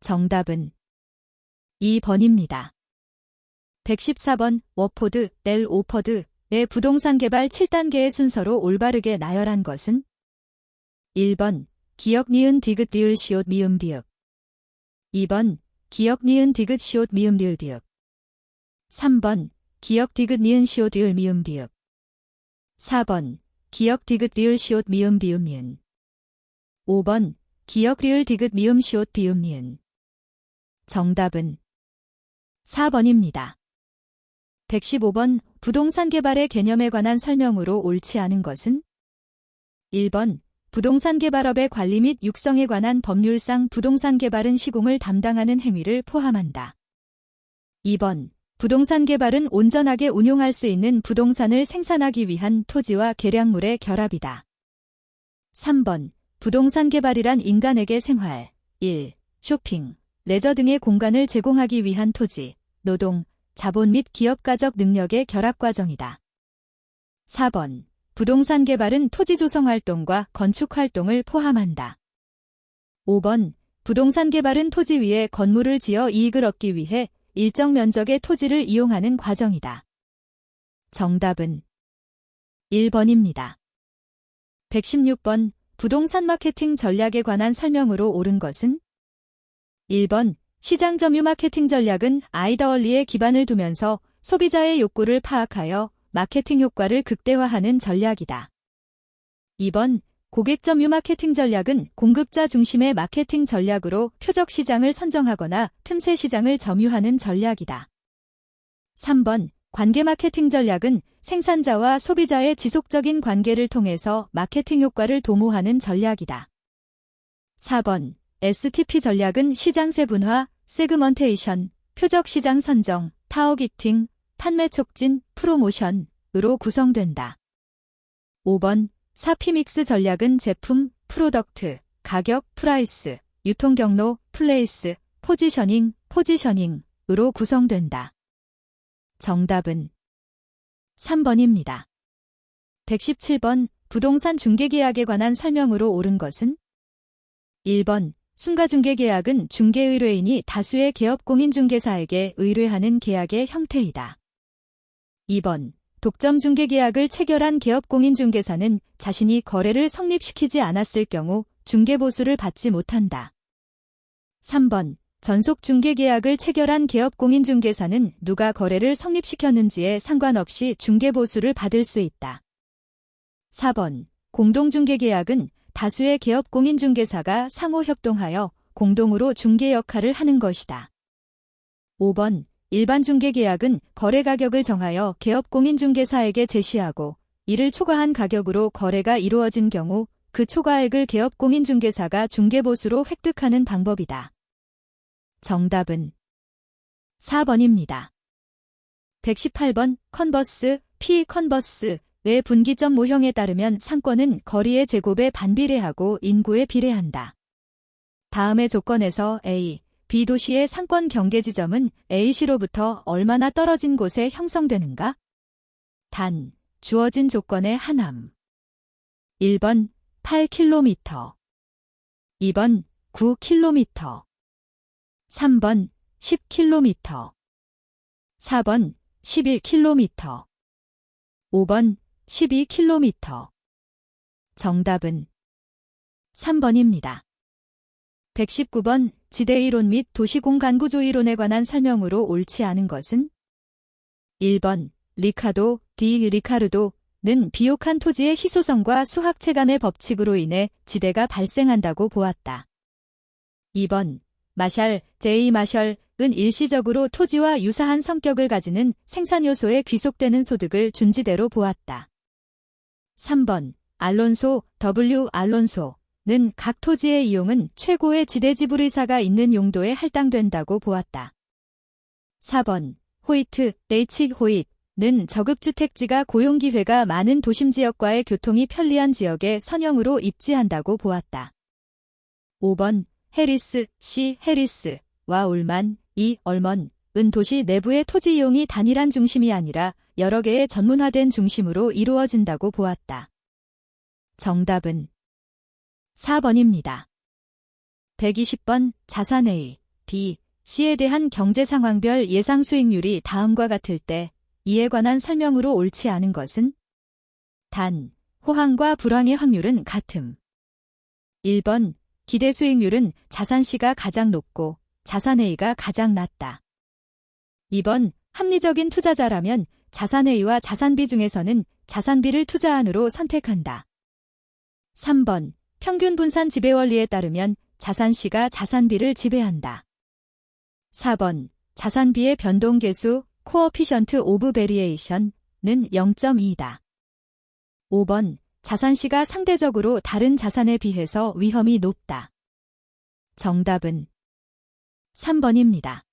정답은 2번입니다. 114번 워포드, 엘 오퍼드의 부동산 개발 7단계의 순서로 올바르게 나열한 것은? 1번 기역 니은 디귿 리을 시옷 미음 비읍. 2번 기역 니은 디귿 시옷 미음 리을 비읍. 3번 기역 디귿 니은 시옷 리을 미음 비읍. 4번 기역 디귿 리을 시옷 미음 비음 니은. 5번 기역 리을 디귿 미음 시옷 비음 니은. 정답은 4번입니다. 115번 부동산 개발의 개념에 관한 설명으로 옳지 않은 것은? 1번 부동산 개발업의 관리 및 육성에 관한 법률상 부동산 개발은 시공을 담당하는 행위를 포함한다. 2번 부동산 개발은 온전하게 운용할 수 있는 부동산을 생산하기 위한 토지와 계량물의 결합이다. 3번 부동산 개발이란 인간에게 생활, 일, 쇼핑, 레저 등의 공간을 제공하기 위한 토지, 노동, 자본 및 기업가적 능력의 결합 과정이다. 4번 부동산 개발은 토지 조성 활동과 건축 활동을 포함한다. 5번 부동산 개발은 토지 위에 건물을 지어 이익을 얻기 위해 일정 면적의 토지를 이용하는 과정이다. 정답은 1번입니다. 116번 부동산 마케팅 전략에 관한 설명으로 옳은 것은? 1번 시장 점유 마케팅 전략은 아이더얼리에 기반을 두면서 소비자의 욕구를 파악하여 마케팅 효과를 극대화하는 전략이다. 2번 고객 점유 마케팅 전략은 공급자 중심의 마케팅 전략으로 표적 시장을 선정하거나 틈새 시장을 점유하는 전략이다. 3번 관계 마케팅 전략은 생산자와 소비자의 지속적인 관계를 통해서 마케팅 효과를 도모하는 전략이다. 4번 STP 전략은 시장 세분화, 세그먼테이션, 표적 시장 선정, 타겟팅, 판매 촉진, 프로모션으로 구성된다. 5번 사피믹스 전략은 제품, 프로덕트, 가격, 프라이스, 유통 경로, 플레이스, 포지셔닝으로 구성된다. 정답은 3번입니다. 117번 부동산 중개계약에 관한 설명으로 옳은 것은? 1번 순가중개계약은 중개의뢰인이 다수의 개업공인중개사에게 의뢰하는 계약의 형태이다. 2번 독점중개계약을 체결한 개업공인중개사는 자신이 거래를 성립시키지 않았을 경우 중개보수를 받지 못한다. 3번 전속중개계약을 체결한 개업공인중개사는 누가 거래를 성립시켰는지에 상관없이 중개보수를 받을 수 있다. 4번 공동중개계약은 다수의 개업공인중개사가 상호협동하여 공동으로 중개 역할을 하는 것이다. 5번 일반중개계약은 거래가격을 정하여 개업공인중개사에게 제시하고 이를 초과한 가격으로 거래가 이루어진 경우 그 초과액을 개업공인중개사가 중개보수로 획득하는 방법이다. 정답은 4번입니다. 118번 컨버스, P-컨버스의 분기점 모형에 따르면 상권은 거리의 제곱에 반비례하고 인구에 비례한다. 다음의 조건에서 A, B 도시의 상권 경계 지점은 A시로부터 얼마나 떨어진 곳에 형성되는가? 단, 주어진 조건의 하나음. 1번 8km, 2번 9km, 3번 10km, 4번 11km, 5번 12km. 정답은 3번입니다. 119번 지대이론 및 도시공간구조 이론에 관한 설명으로 옳지 않은 것은? 1번 리카도, 디 리카르도는 비옥한 토지의 희소성과 수학체감의 법칙으로 인해 지대가 발생한다고 보았다. 2번 마샬, J 마셜은 일시적으로 토지와 유사한 성격을 가지는 생산요소에 귀속되는 소득을 준지대로 보았다. 3번 알론소, W. 알론소는 각 토지의 이용은 최고의 지대지불의사가 있는 용도에 할당된다고 보았다. 4번 호이트, H. 호잇는 저급주택지가 고용기회가 많은 도심지역과의 교통이 편리한 지역에 선형으로 입지한다고 보았다. 5번 해리스, C. 해리스와 올만, E. 얼먼은 도시 내부의 토지 이용이 단일한 중심이 아니라 여러 개의 전문화된 중심으로 이루어진다고 보았다. 정답은 4번입니다. 120번 자산 A, B, C에 대한 경제 상황별 예상 수익률이 다음과 같을 때 이에 관한 설명으로 옳지 않은 것은? 단, 호황과 불황의 확률은 같음. 1번 기대 수익률은 자산 C가 가장 높고 자산 A가 가장 낮다. 2번 합리적인 투자자라면 자산 A와 자산 B 중에서는 자산 B를 투자안으로 선택한다. 3번 평균 분산 지배 원리에 따르면 자산 C가 자산 B를 지배한다. 4번 자산 B의 변동계수 코어피션트 오브 베리에이션은 0.2다. 5번 자산 C가 상대적으로 다른 자산에 비해서 위험이 높다. 정답은 3번입니다.